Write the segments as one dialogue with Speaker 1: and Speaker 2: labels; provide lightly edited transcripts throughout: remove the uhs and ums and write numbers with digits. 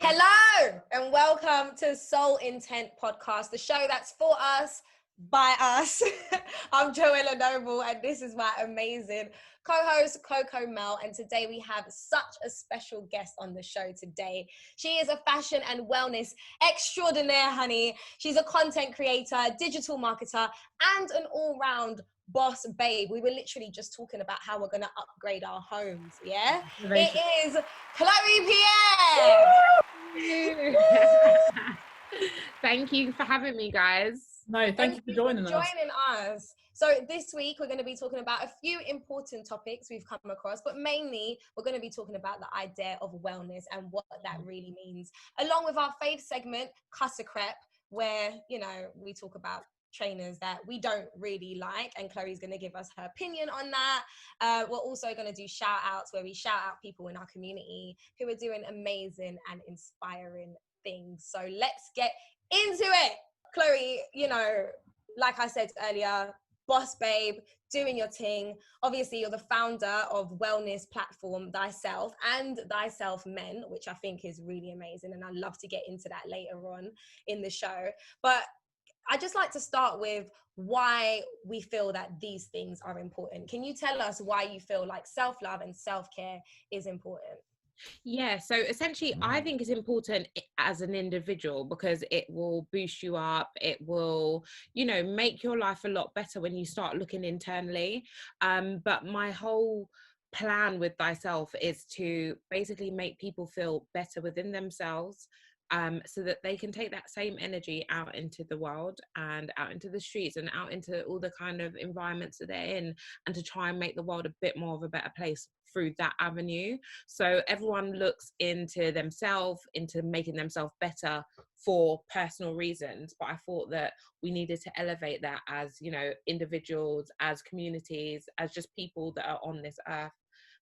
Speaker 1: Hello and welcome to Soul Intent Podcast, the show that's for us, by us. I'm Joelah Noble and this is my amazing co-host Coco Mell, and today we have such a special guest on the show today. She is a fashion and wellness extraordinaire, honey. She's a content creator, digital marketer, and an all-round boss babe. We were literally just talking about how we're going to upgrade our homes, yeah? It is Chloé Pierre!
Speaker 2: Thank you for having me, guys.
Speaker 3: No, thank you for joining
Speaker 1: us. So this week we're going to be talking about a few important topics we've come across, but mainly we're going to be talking about the idea of wellness and what that really means, along with our fave segment, Cuss-A-Crep, where, you know, we talk about trainers that we don't really like, and Chloe's going to give us her opinion on that. We're also going to do shout outs where we shout out people in our community who are doing amazing and inspiring things. So let's get into it. Chloe, you know, like I said earlier, boss babe, doing your thing. Obviously, you're the founder of wellness platform Thyself and thy.selfmen, which I think is really amazing, and I'd love to get into that later on in the show. But I just like to start with why we feel that these things are important. Can you tell us why you feel like self-love and self-care is important?
Speaker 2: Yeah, so essentially I think it's important as an individual because it will boost you up. It will, you know, make your life a lot better when you start looking internally. But my whole plan with Thyself is to basically make people feel better within themselves, so that they can take that same energy out into the world and out into the streets and out into all the kind of environments that they're in, and to try and make the world a bit more of a better place through that avenue. So everyone looks into themselves, into making themselves better for personal reasons, but I thought that we needed to elevate that as, you know, individuals, as communities, as just people that are on this earth,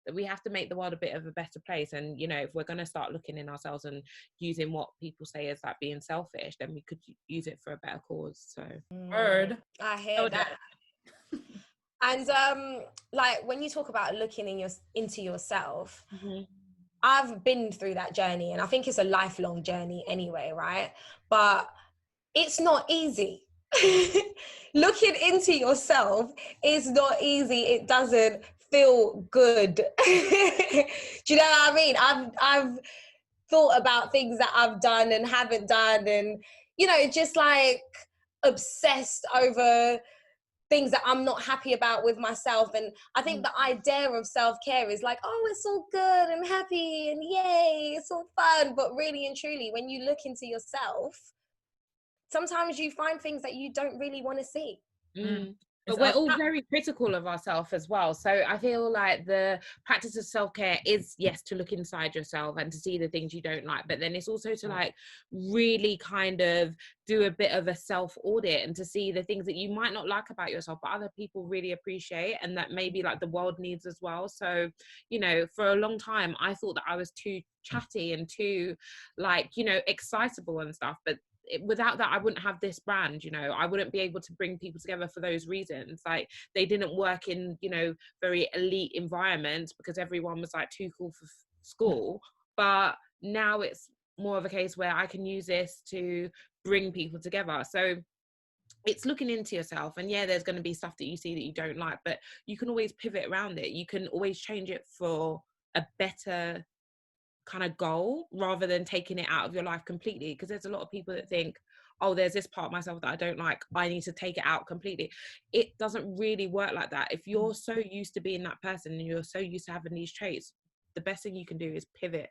Speaker 2: that we have to make the world a bit of a better place. And, you know, if we're going to start looking in ourselves and using what people say as like being selfish, then we could use it for a better cause. So
Speaker 3: Word.
Speaker 1: I hear that. And like when you talk about looking into yourself, I've been through that journey, and I think it's a lifelong journey anyway, right? But it's not easy. Looking into yourself is not easy. It doesn't feel good. Do you know what I mean? I've thought about things that I've done and haven't done, and, you know, just like obsessed over things that I'm not happy about with myself. And I think the idea of self-care is like, oh, it's all good and happy and yay, it's all fun. But really and truly, when you look into yourself, sometimes you find things that you don't really want to see.
Speaker 2: But we're all very critical of ourselves as well. So I feel like the practice of self-care is, yes, to look inside yourself and to see the things you don't like, but then it's also to like really kind of do a bit of a self-audit and to see the things that you might not like about yourself, but other people really appreciate and that maybe like the world needs as well. So, you know, for a long time, I thought that I was too chatty and too like, you know, excitable and stuff, but without that I wouldn't have this brand, you know. I wouldn't be able to bring people together for those reasons. Like they didn't work in, you know, very elite environments because everyone was like too cool for school, but now it's more of a case where I can use this to bring people together. So it's looking into yourself, and yeah, there's going to be stuff that you see that you don't like, but you can always pivot around it. You can always change it for a better kind of goal rather than taking it out of your life completely, because there's a lot of people that think, oh, there's this part of myself that I don't like, I need to take it out completely. It doesn't really work like that. If you're so used to being that person and you're so used to having these traits, the best thing you can do is pivot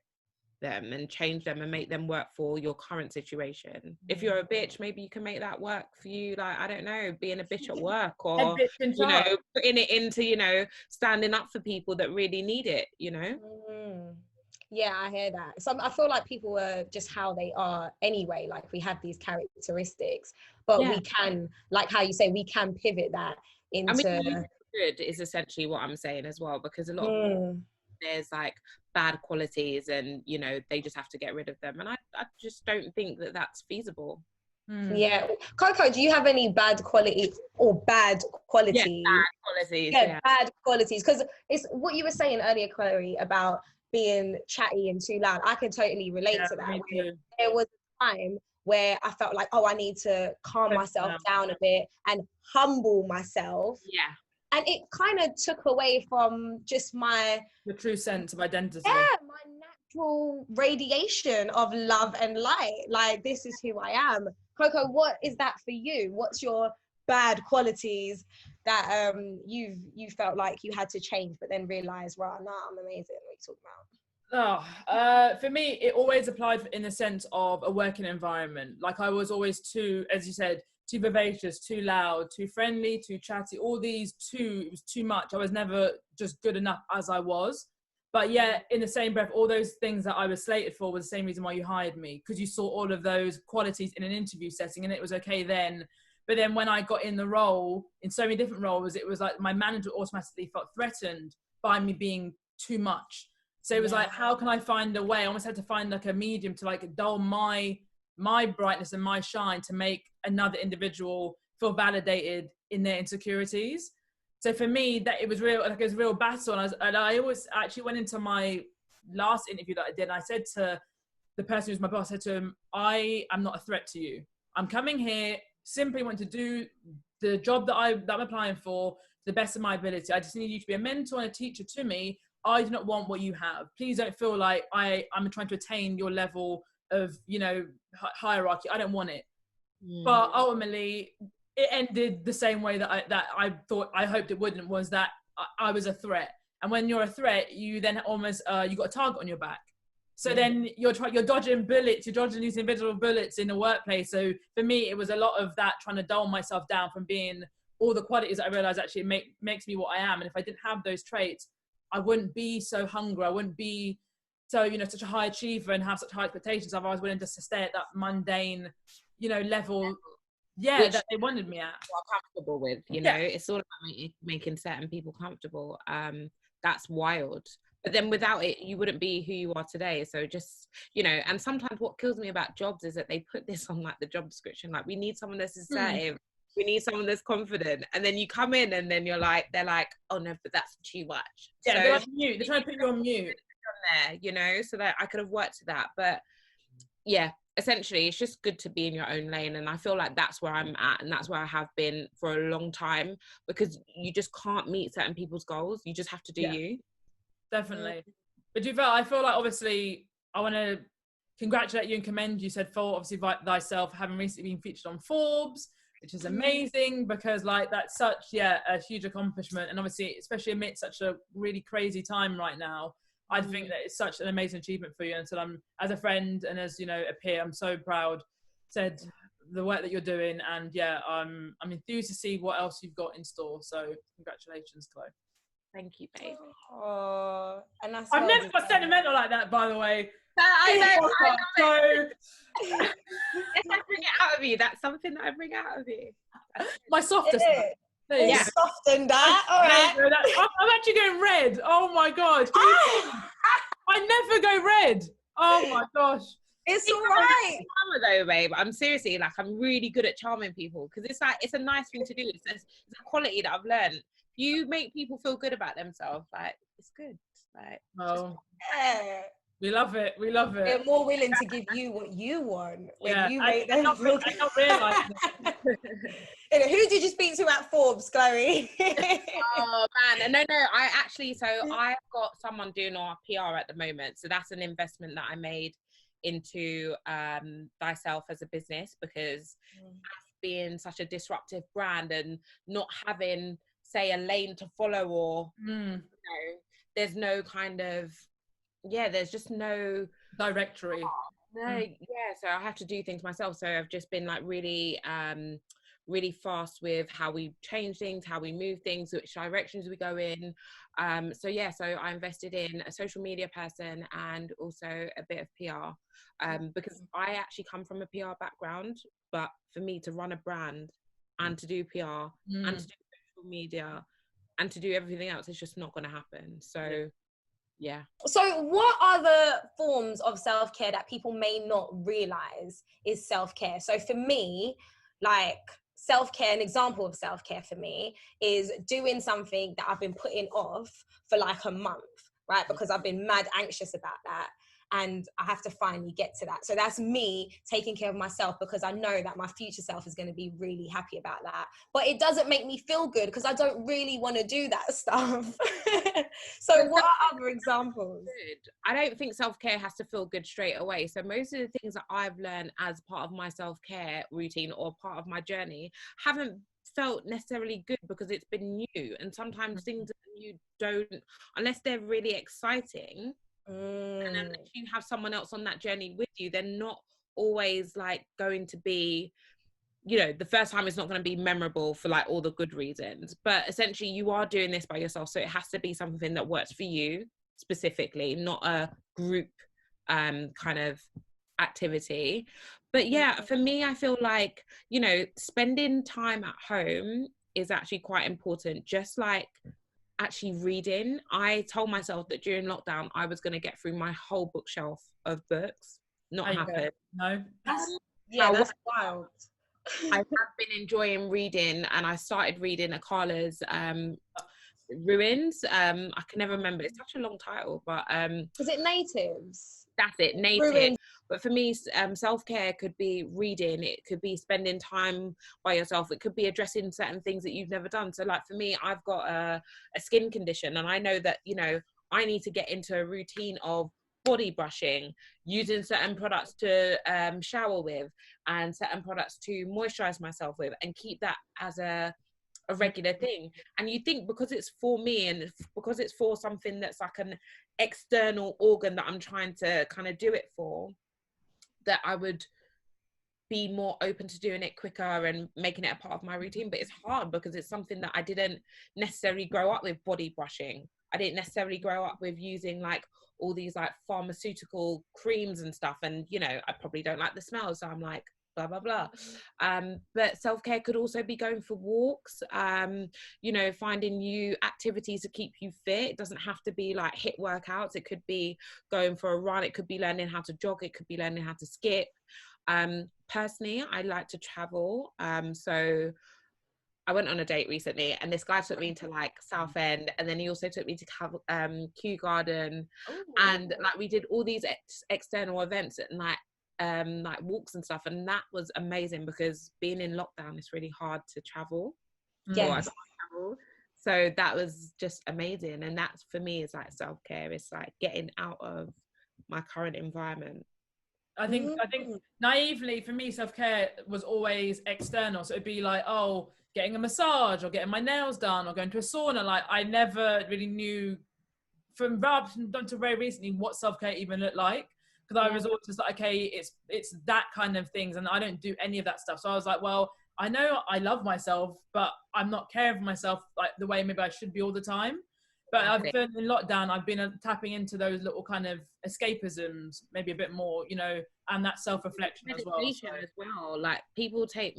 Speaker 2: them and change them and make them work for your current situation. If you're a bitch, maybe you can make that work for you, like, I don't know, being a bitch at work, or, you know, putting it into, you know, standing up for people that really need it, you know.
Speaker 1: Yeah, I hear that. So I feel like people are just how they are anyway. Like we have these characteristics, but we can, like how you say, we can pivot that into.
Speaker 2: I mean, good is essentially what I'm saying as well, because a lot of people, there's like bad qualities, and you know they just have to get rid of them, and I just don't think that that's feasible.
Speaker 1: Yeah, Coco, do you have any bad quality or bad qualities?
Speaker 2: Yeah, bad qualities.
Speaker 1: Yeah, bad qualities. Because it's what you were saying earlier, Chloe, about being chatty and too loud. I can totally relate to that. There was a time where I felt like, oh, I need to calm myself down a bit and humble myself.
Speaker 2: Yeah.
Speaker 1: And it kind of took away from just
Speaker 3: the true sense of identity.
Speaker 1: Yeah, my natural radiation of love and light. Like, this is who I am. Coco, what is that for you? What's your bad qualities that you felt like you had to change, but then realized, wow, nah, I'm amazing? What are you talking
Speaker 3: about? For me, it always applied in the sense of a working environment. Like, I was always too, as you said, too vivacious, too loud, too friendly, too chatty, all these it was too much. I was never just good enough as I was. But yeah, in the same breath, all those things that I was slated for was the same reason why you hired me, because you saw all of those qualities in an interview setting, and it was okay then. But then when I got in the role, in so many different roles, it was like my manager automatically felt threatened by me being too much. So it was like, how can I find a way? I almost had to find like a medium to like dull my brightness and my shine to make another individual feel validated in their insecurities. So for me, that it was a real battle. And I always actually went into my last interview that I did, and I said to the person who's my boss, I said to him, I am not a threat to you. I'm coming here, simply want to do the job that I'm applying for to the best of my ability. I just need you to be a mentor and a teacher to me. I do not want what you have. Please don't feel like I'm trying to attain your level of, hierarchy. I don't want it. But ultimately, it ended the same way that I hoped it wouldn't, was that I was a threat. And when you're a threat, you then almost you got a target on your back. So then you're dodging bullets, you're dodging these individual bullets in the workplace. So for me, it was a lot of that, trying to dull myself down from being all the qualities that I realized actually makes me what I am. And if I didn't have those traits, I wouldn't be so hungry. I wouldn't be so, such a high achiever and have such high expectations. I was willing just to stay at that mundane, level. Yeah, which that they wanted me at.
Speaker 2: Are comfortable with, it's all about making certain people comfortable. That's wild. But then without it, you wouldn't be who you are today. So just, and sometimes what kills me about jobs is that they put this on like the job description, like we need someone that's assertive, we need someone that's confident. And then you come in and then they're like, oh no, but that's too much.
Speaker 3: Yeah, so they're like mute. They're trying to put you on mute.
Speaker 2: There, so that I could have worked to that. But yeah, essentially it's just good to be in your own lane, and I feel like that's where I'm at, and that's where I have been for a long time, because you just can't meet certain people's goals. You just have to do you.
Speaker 3: Definitely. But I feel like, obviously, I want to congratulate you and commend you, said, for obviously thyself having recently been featured on Forbes, which is amazing, because like that's such a huge accomplishment, and obviously especially amidst such a really crazy time right now, I think that it's such an amazing achievement for you. And so I'm, as a friend and as a peer, I'm so proud, said, the work that you're doing, and I'm enthused to see what else you've got in store. So congratulations, Chloe.
Speaker 2: Thank you, babe.
Speaker 1: Oh, and that's
Speaker 3: I've never got sentimental like that, by the way.
Speaker 2: I know. Yes, I bring it out of you. That's something that I bring out of you.
Speaker 3: My softest.
Speaker 1: Yeah. Softened that. All right.
Speaker 3: I'm actually going red. Oh my god. I never go red. Oh my gosh.
Speaker 1: It's all right.
Speaker 2: Though, babe, I'm seriously I'm really good at charming people, because it's a nice thing to do. It's a quality that I've learned. You make people feel good about themselves. It's good.
Speaker 3: We love it. We love it.
Speaker 1: They're more willing to give you what you want when you make them.
Speaker 3: I don't realise that.
Speaker 1: Who did you speak to at Forbes, Chloe?
Speaker 2: Oh man, no. I actually, I've got someone doing our PR at the moment. So that's an investment that I made into thyself as a business, because being such a disruptive brand and not having, say, a lane to follow, or there's no kind of there's just no
Speaker 3: directory.
Speaker 2: So I have to do things myself. So I've just been really really fast with how we change things, how we move things, which directions we go in. So I invested in a social media person and also a bit of PR, because I actually come from a PR background, but for me to run a brand and to do PR and to do social media and to do everything else, it's just not going to happen. So
Speaker 1: So what are the forms of self-care that people may not realize is self-care? So for me, self-care, an example of self-care for me is doing something that I've been putting off for a month. right? Because I've been mad anxious about that. And I have to finally get to that. So that's me taking care of myself, because I know that my future self is going to be really happy about that. But it doesn't make me feel good because I don't really want to do that stuff. So what are other examples?
Speaker 2: Good. I don't think self-care has to feel good straight away. So most of the things that I've learned as part of my self-care routine or part of my journey haven't felt necessarily good because it's been new. And sometimes things that you don't, unless they're really exciting, and unless you have someone else on that journey with you, they're not always like going to be, you know, the first time is not going to be memorable for like all the good reasons. But essentially you are doing this by yourself, so it has to be something that works for you specifically, not a group kind of activity. But yeah, for me, I feel like, you know, spending time at home is actually quite important. Just like actually reading, I told myself that during lockdown I was going to get through my whole bookshelf of books. Not happened.
Speaker 3: No,
Speaker 1: that's wild.
Speaker 2: I have been enjoying reading, and I started reading Akala's Ruins. I can never remember, it's such a long title, but
Speaker 1: is it Natives?
Speaker 2: That's it, Native.
Speaker 1: Ruins.
Speaker 2: But for me, self-care could be reading, it could be spending time by yourself, it could be addressing certain things that you've never done. So like for me, I've got a skin condition, and I know that, you know, I need to get into a routine of body brushing, using certain products to shower with, and certain products to moisturize myself with, and keep that as a regular thing. And you think because it's for me and because it's for something that's like an external organ that I'm trying to kind of do it for, that I would be more open to doing it quicker and making it a part of my routine. But it's hard because it's something that I didn't necessarily grow up with. Body brushing, I didn't necessarily grow up with using like all these like pharmaceutical creams and stuff, and you know, I probably don't like the smell, so I'm like blah blah blah. But self-care could also be going for walks, you know, finding new activities to keep you fit. It doesn't have to be like HIIT workouts, it could be going for a run, it could be learning how to jog, it could be learning how to skip. Personally, I like to travel, so I went on a date recently, and this guy took me to like Southend, and then he also took me to Kew Garden. Ooh. And like we did all these external events and like walks and stuff, and that was amazing because being in lockdown, it's really hard to travel.
Speaker 1: Yes.
Speaker 2: So that was just amazing, and that's for me is like self-care. It's like getting out of my current environment.
Speaker 3: I think naively for me, self-care was always external. So it'd be like, oh, getting a massage or getting my nails done or going to a sauna. Like I never really knew from until very recently what self-care even looked like, because I was always just like, okay, it's that kind of things, and I don't do any of that stuff. So I was like, well, I know I love myself, but I'm not caring for myself like the way maybe I should be all the time. But I've been in lockdown, I've been tapping into those little kind of escapisms, maybe a bit more, you know, and that self-reflection as well.
Speaker 2: As well. Like people take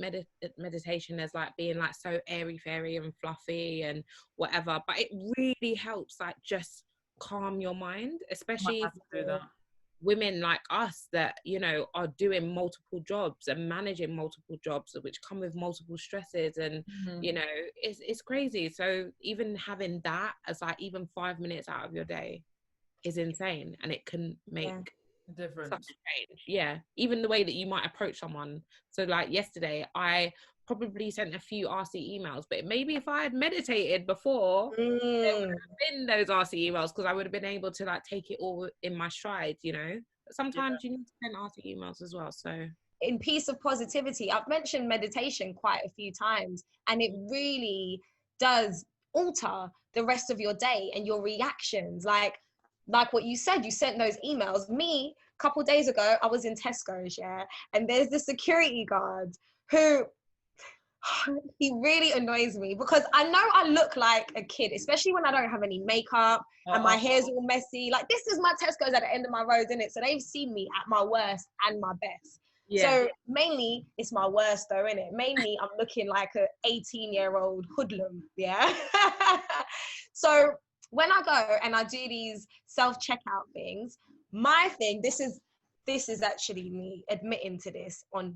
Speaker 2: meditation as like being like so airy-fairy and fluffy and whatever, but it really helps like just calm your mind, especially for women like us that, you know, are doing multiple jobs and managing multiple jobs, which come with multiple stresses, and you know, it's crazy. So even having that as like even 5 minutes out of your day is insane, and it can make
Speaker 3: a difference.
Speaker 2: Such a change. Yeah, even the way that you might approach someone. So like yesterday, I probably sent a few RC emails, but maybe if I had meditated before, there would have been those RC emails, because I would have been able to like take it all in my stride, you know. But sometimes you need to send RC emails as well. So
Speaker 1: in piece of positivity, I've mentioned meditation quite a few times, and it really does alter the rest of your day and your reactions. Like what you said, you sent those emails. Me, a couple of days ago, I was in Tesco's, and there's the security guard who, he really annoys me because I know I look like a kid, especially when I don't have any makeup and my hair's all messy. Like, this is my Tesco's at the end of my road, isn't it? So they've seen me at my worst and my best. So mainly it's my worst though, innit? Mainly I'm looking like an 18-year-old hoodlum, So when I go and I do these self-checkout things, my thing, this is actually me admitting to this on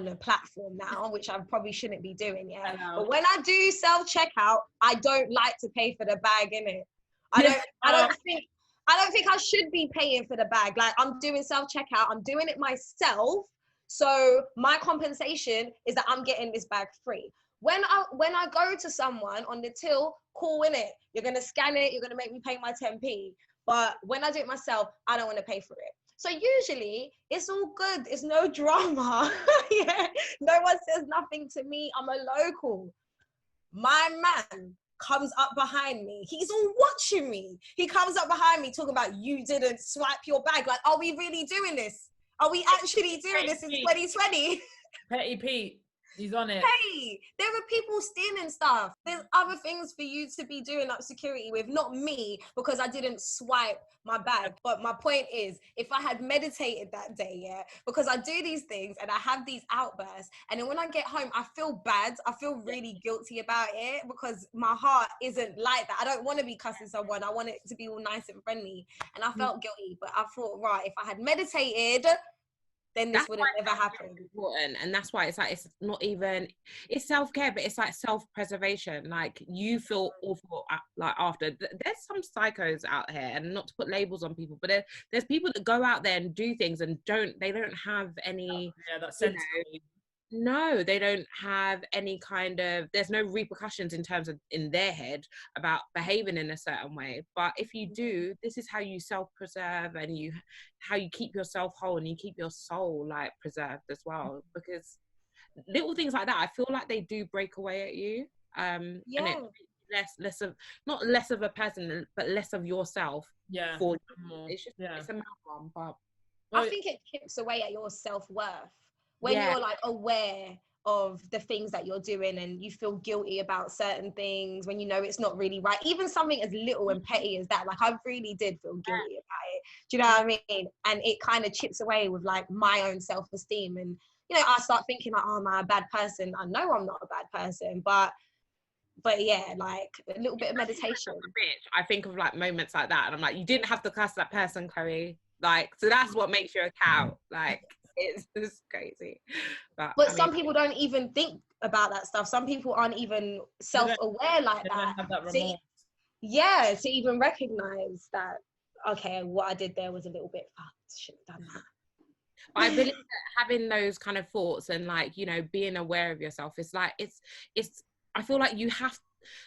Speaker 1: a platform now, which I probably shouldn't be doing, but when I do self-checkout, I don't like to pay for the bag, innit? I don't think I should be paying for the bag. Like, I'm doing self-checkout, I'm doing it myself. So my compensation is that I'm getting this bag free. When I go to someone on the till, cool, in it. You're gonna scan it, you're gonna make me pay my 10p. But when I do it myself, I don't want to pay for it. So usually it's all good. It's no drama. Yeah. No one says nothing to me. I'm a local. My man comes up behind me. He's all watching me. He comes up behind me talking about, you didn't swipe your bag. Like, are we really doing this? Are we actually doing this in 2020?
Speaker 3: Petty Pete. He's on it.
Speaker 1: Hey, there are people stealing stuff. There's other things for you to be doing up security with, not me, because I didn't swipe my bag. But my point is, if I had meditated that day, yeah, because I do these things and I have these outbursts, and then when I get home, I feel bad. I feel really guilty about it because my heart isn't like that. I don't want to be cussing someone. I want it to be all nice and friendly. And I felt guilty, but I thought, right, if I had meditated, then this would have never happened.
Speaker 2: Important. And that's why it's like, it's not even, it's self-care, but it's like self-preservation. Like, you feel awful like after. There's some psychos out here, and not to put labels on people, but there's people that go out there and do things and they don't have any,
Speaker 3: that's sensitive.
Speaker 2: No, they don't have any kind of, there's no repercussions in terms of in their head about behaving in a certain way. But if you do, this is how you self-preserve, and how you keep yourself whole, and you keep your soul like preserved as well. Because little things like that, I feel like they do break away at you. And it less of, not less of a person, but less of yourself.
Speaker 3: Yeah.
Speaker 2: For it's just it's a mouth one, but
Speaker 1: I think it chips away at your self-worth. When you're like aware of the things that you're doing and you feel guilty about certain things, when you know it's not really right, even something as little and petty as that, like I really did feel guilty about it. Do you know what I mean? And it kind of chips away with like my own self-esteem. And, you know, I start thinking like, oh, am I a bad person? I know I'm not a bad person, but yeah, like a little bit of meditation.
Speaker 2: I think of like moments like that and I'm like, you didn't have to cuss that person, Chloe. Like, so that's what makes you a cow. Like, it's just crazy. But I mean,
Speaker 1: some people don't even think about that stuff. Some people aren't even self-aware like that.
Speaker 3: Have that remorse.
Speaker 1: To even recognize that, okay, what I did there was a little bit fucked. Should have done that.
Speaker 2: I believe that having those kind of thoughts and like, you know, being aware of yourself, it's like, it's I feel like you have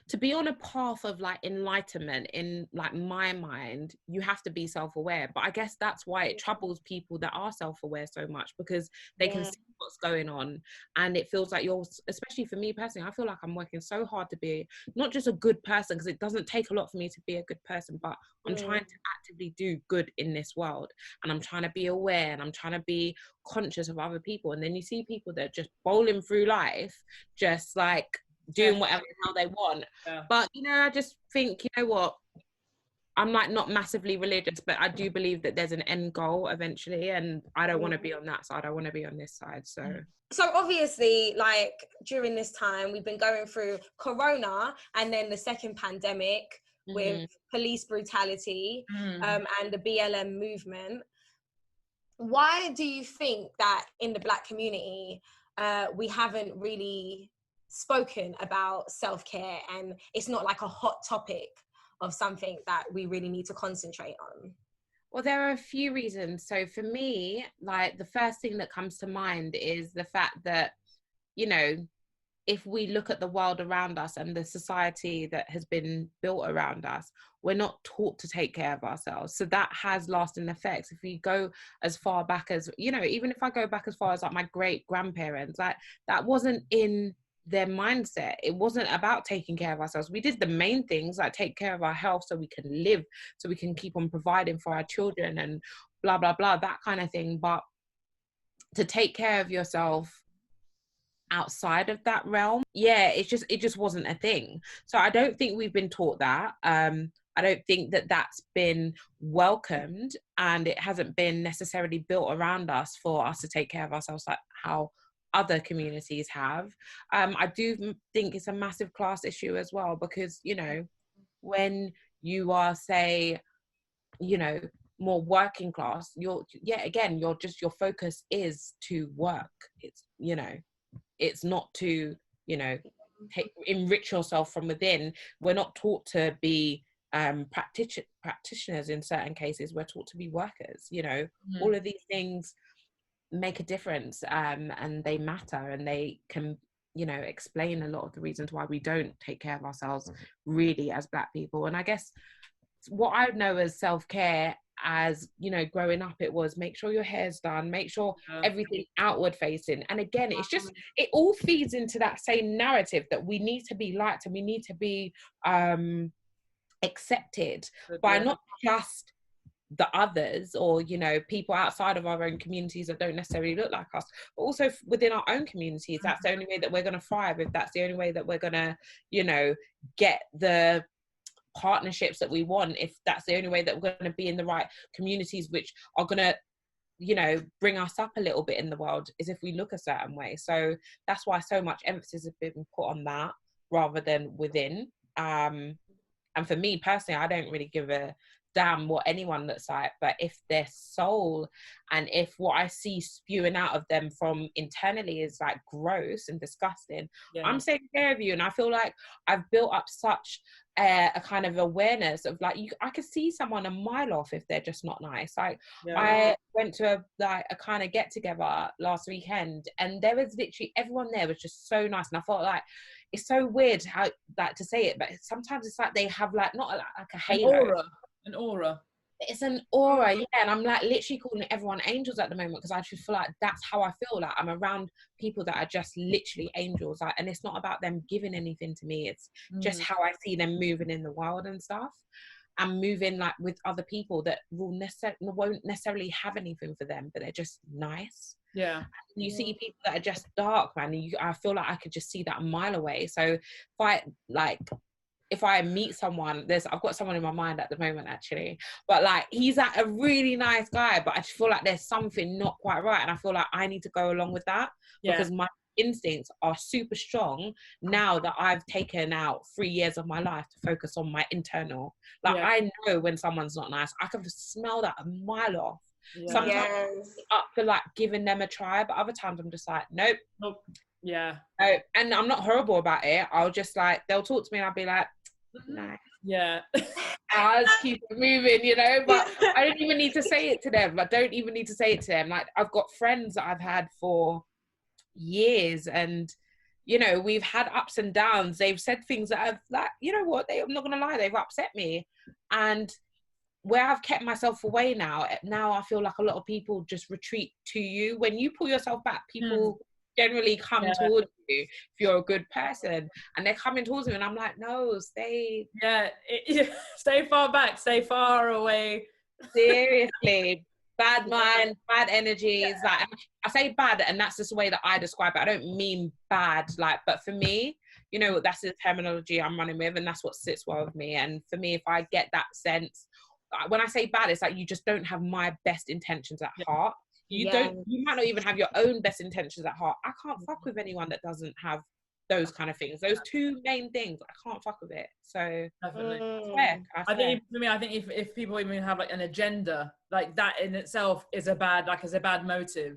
Speaker 2: to be on a path of like enlightenment. In like my mind, you have to be self-aware, but I guess that's why it troubles people that are self-aware so much, because they can see what's going on, and it feels like you're, especially for me personally, I feel like I'm working so hard to be not just a good person, because it doesn't take a lot for me to be a good person, but I'm trying to actively do good in this world, and I'm trying to be aware, and I'm trying to be conscious of other people. And then you see people that are just bowling through life, just like doing whatever the hell they want. But you know, I just think, you know what, I'm like not massively religious, but I do believe that there's an end goal eventually, and I don't want to be on that side. I want to be on this side. So
Speaker 1: obviously, like during this time, we've been going through Corona and then the second pandemic with police brutality and the BLM movement. Why do you think that in the Black community we haven't really spoken about self-care, and it's not like a hot topic of something that we really need to concentrate on?
Speaker 2: Well, there are a few reasons. So for me, like the first thing that comes to mind is the fact that, you know, if we look at the world around us and the society that has been built around us, we're not taught to take care of ourselves. So that has lasting effects. If we go as far back as, you know, even if I go back as far as like my great grandparents, like that wasn't in their mindset. It wasn't about taking care of ourselves. We did the main things, like take care of our health so we can live, so we can keep on providing for our children and blah, blah, blah, that kind of thing. But to take care of yourself outside of that realm, it just wasn't a thing. So I don't think we've been taught that. I don't think that that's been welcomed, and it hasn't been necessarily built around us for us to take care of ourselves like how other communities have. I do think it's a massive class issue as well, because, you know, when you are, say, you know, more working class, your focus is to work. It's, you know, it's not to, you know, enrich yourself from within. We're not taught to be practitioners in certain cases, we're taught to be workers. You know, all of these things make a difference, and they matter, and they can, you know, explain a lot of the reasons why we don't take care of ourselves really as Black people. And I guess what I know as self-care, as you know, growing up, it was make sure your hair's done, make sure everything outward facing. And again, it's just, it all feeds into that same narrative that we need to be liked and we need to be accepted by not just the others, or you know, people outside of our own communities that don't necessarily look like us, but also within our own communities. That's the only way that we're going to thrive, if that's the only way that we're going to, you know, get the partnerships that we want, if that's the only way that we're going to be in the right communities which are going to, you know, bring us up a little bit in the world, is if we look a certain way. So that's why so much emphasis has been put on that rather than within. And for me personally, I don't really give a damn what anyone looks like, but if their soul and if what I see spewing out of them from internally is like gross and disgusting, I'm taking care of you. And I feel like I've built up such a kind of awareness of like, I could see someone a mile off if they're just not nice. Like I went to a kind of get together last weekend, and there was literally everyone there was just so nice, and I felt like, it's so weird how, like, to say it, but sometimes it's like they have like not like a halo,
Speaker 3: an aura.
Speaker 2: It's an aura, yeah. And I'm like literally calling everyone angels at the moment, because I just feel like that's how I feel. Like I'm around people that are just literally angels, like, and it's not about them giving anything to me. It's just how I see them moving in the world and stuff, and moving like with other people that won't necessarily have anything for them, but they're just nice.
Speaker 3: Yeah.
Speaker 2: You see people that are just dark, man. I feel like I could just see that a mile away. So if I meet someone, I've got someone in my mind at the moment actually, but like he's like a really nice guy, but I just feel like there's something not quite right, and I feel like I need to go along with that because my instincts are super strong now that I've taken out 3 years of my life to focus on my internal. Like I know when someone's not nice, I can smell that a mile off. Sometimes up for like giving them a try, but other times I'm just like, nope.
Speaker 3: Yeah.
Speaker 2: And I'm not horrible about it. I'll just like, they'll talk to me and I'll be like, nice.
Speaker 3: Yeah.
Speaker 2: I'll just keep it moving, you know, but I don't even need to say it to them. Like, I've got friends that I've had for years, and you know, we've had ups and downs. They've said things that have, like, you know what, I'm not gonna lie, they've upset me. And where I've kept myself away now I feel like a lot of people just retreat to you. When you pull yourself back, people generally come towards you if you're a good person, and they're coming towards me, and I'm like, no, stay.
Speaker 3: Stay far back, stay far away.
Speaker 2: Seriously. Bad mind, bad energies. Like, I say bad, and that's just the way that I describe it. I don't mean bad, like, but for me, you know, that's the terminology I'm running with, and that's what sits well with me. And for me, if I get that sense, when I say bad, it's like you just don't have my best intentions at heart. You might not even have your own best intentions at heart. I can't fuck with anyone that doesn't have those kind of things. Those two main things, I can't fuck with it. So
Speaker 3: definitely.
Speaker 2: I think
Speaker 3: for me, I think if people even have like an agenda, like that in itself is a bad motive.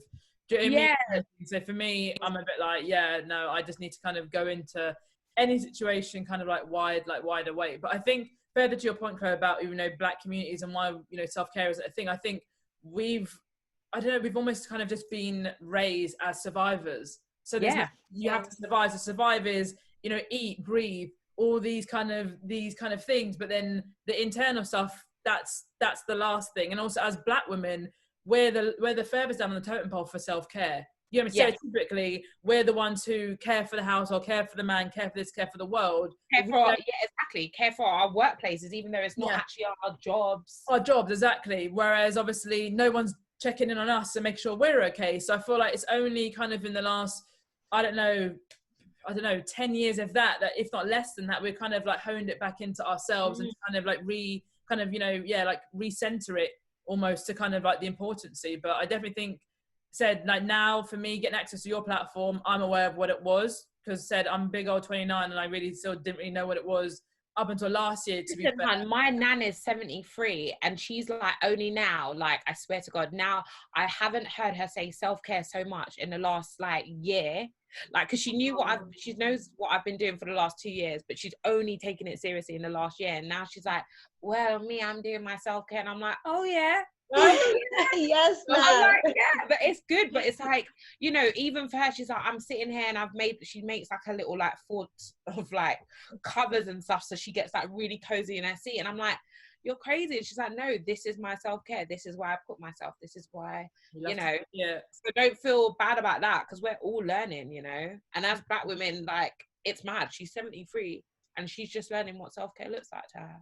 Speaker 3: Do you know what I mean? So for me, I'm a bit like, no, I just need to kind of go into any situation kind of like wide awake. But I think further to your point, Chloe, about, you know, Black communities and why, you know, self-care is a thing, I think we've almost kind of just been raised as survivors. So you have to survive. So survive is, you know, eat, breathe, all these kind of things. But then the internal stuff, that's the last thing. And also as Black women, we're the furthest down on the totem pole for self-care. You know, stereotypically, we're the ones who care for the house, or care for the man, care for this, care for the world.
Speaker 2: Care for our workplaces, even though it's not actually our jobs.
Speaker 3: Our jobs, exactly. Whereas obviously no one's checking in on us and make sure we're okay. So I feel like it's only kind of in the last, I don't know, 10 years of that, if not less than that, we've kind of like honed it back into ourselves and kind of like recenter it almost to kind of like the importance. But I definitely think, like now for me, getting access to your platform, I'm aware of what it was, because I'm big old 29 and I really still didn't really know what it was up until last year, to be
Speaker 2: Listen,
Speaker 3: fair.
Speaker 2: hun, my nan is 73 and she's like only now, like I swear to God, now I haven't heard her say self-care so much in the last like year. Like, because she knew she knows what I've been doing for the last 2 years, but she's only taken it seriously in the last year. And now she's like, well, I'm doing my self-care. And I'm like, oh yeah.
Speaker 1: Yes,
Speaker 2: I'm like, yeah, but it's good. But it's like, you know, even for her, she's like, I'm sitting here and she makes like a little like fort of like covers and stuff. So she gets like really cozy in her seat. And I'm like, you're crazy. And she's like, no, this is my self-care. This is why I put myself. This is why, you know.
Speaker 3: Yeah.
Speaker 2: So don't feel bad about that, because we're all learning, you know. And as Black women, like, it's mad. She's 73 and she's just learning what self-care looks like to her.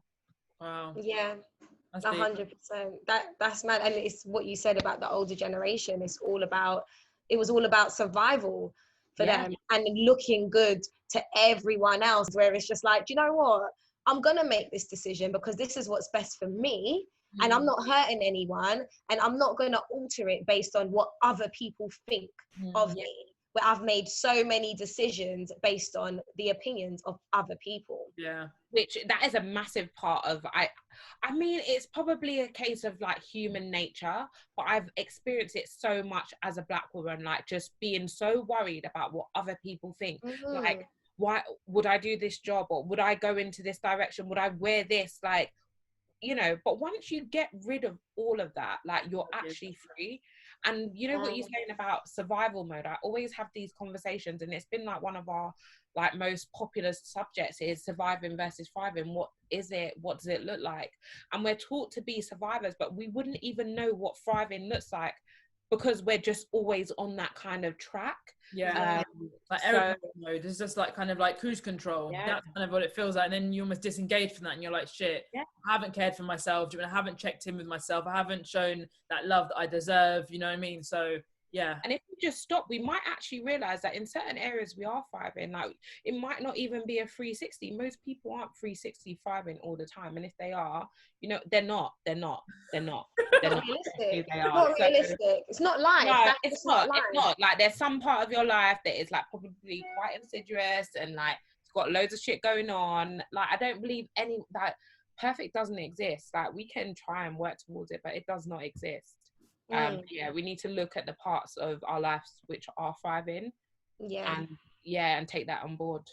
Speaker 3: Wow.
Speaker 1: Yeah. 100%. That's mad. And it's what you said about the older generation. It was all about survival for them and looking good to everyone else, where it's just like, do you know what? I'm gonna make this decision because this is what's best for me, and I'm not hurting anyone, and I'm not gonna alter it based on what other people think of me. Where I've made so many decisions based on the opinions of other people.
Speaker 3: Yeah.
Speaker 2: Which that is a massive part of, I mean, it's probably a case of like human nature, but I've experienced it so much as a Black woman, like just being so worried about what other people think. Like, why would I do this job, or would I go into this direction? Would I wear this? Like, you know, but once you get rid of all of that, like, you're actually free. And you know what you're saying about survival mode, I always have these conversations, and it's been like one of our like most popular subjects is surviving versus thriving. What is it? What does it look like? And we're taught to be survivors, but we wouldn't even know what thriving looks like because we're just always on that kind of track.
Speaker 3: Like airplane mode is just like kind of like cruise control. That's kind of what it feels like. And then you almost disengage from that and you're like, shit, I haven't cared for myself. I haven't checked in with myself. I haven't shown that love that I deserve. You know what I mean? So yeah.
Speaker 2: And if we just stop, we might actually realize that in certain areas we are thriving. Like, it might not even be a 360. Most people aren't 360 thriving all the time. And if they are, you know, they're not
Speaker 1: realistic. Not realistic. It's not life.
Speaker 2: No, it's not. It's not. Like, there's some part of your life that is like probably quite insidious and like it's got loads of shit going on. Like, I don't believe any like perfect doesn't exist. Like, we can try and work towards it, but it does not exist. We need to look at the parts of our lives which are thriving, and take that on board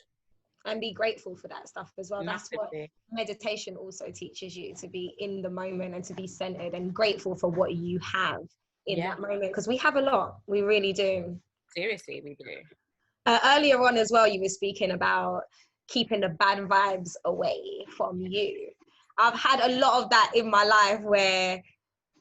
Speaker 1: and be grateful for that stuff as well.
Speaker 2: Massively.
Speaker 1: That's what meditation also teaches you, to be in the moment and to be centered and grateful for what you have in that moment, because we have a lot, we really do.
Speaker 2: Seriously, we do.
Speaker 1: Earlier on as well, you were speaking about keeping the bad vibes away from you. I've had a lot of that in my life where,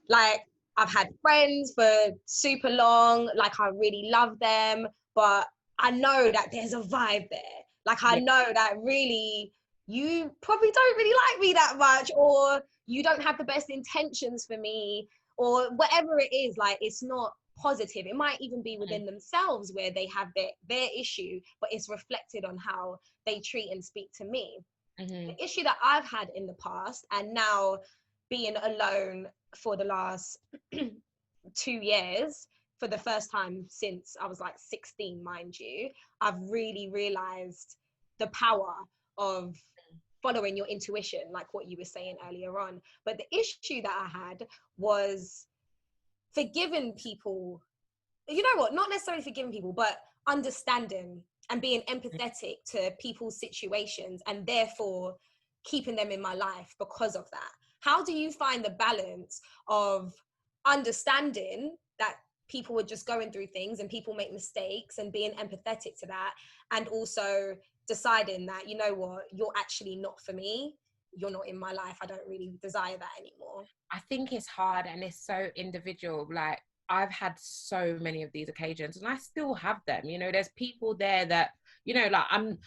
Speaker 1: like, I've had friends for super long, like I really love them, but I know that there's a vibe there. Like, I know that really you probably don't really like me that much, or you don't have the best intentions for me, or whatever it is. Like, it's not positive. It might even be within themselves where they have their issue, but it's reflected on how they treat and speak to me. The issue that I've had in the past, and now being alone for the last 2 years, for the first time since I was like 16, mind you, I've really realized the power of following your intuition, like what you were saying earlier on. But the issue that I had was forgiving people. You know what? Not necessarily forgiving people, but understanding and being empathetic to people's situations, and therefore keeping them in my life because of that. How do you find the balance of understanding that people are just going through things and people make mistakes, and being empathetic to that, and also deciding that, you know what, you're actually not for me, you're not in my life, I don't really desire that anymore?
Speaker 2: I think it's hard and it's so individual. Like, I've had so many of these occasions and I still have them. You know, there's people there that, you know, like, I'm,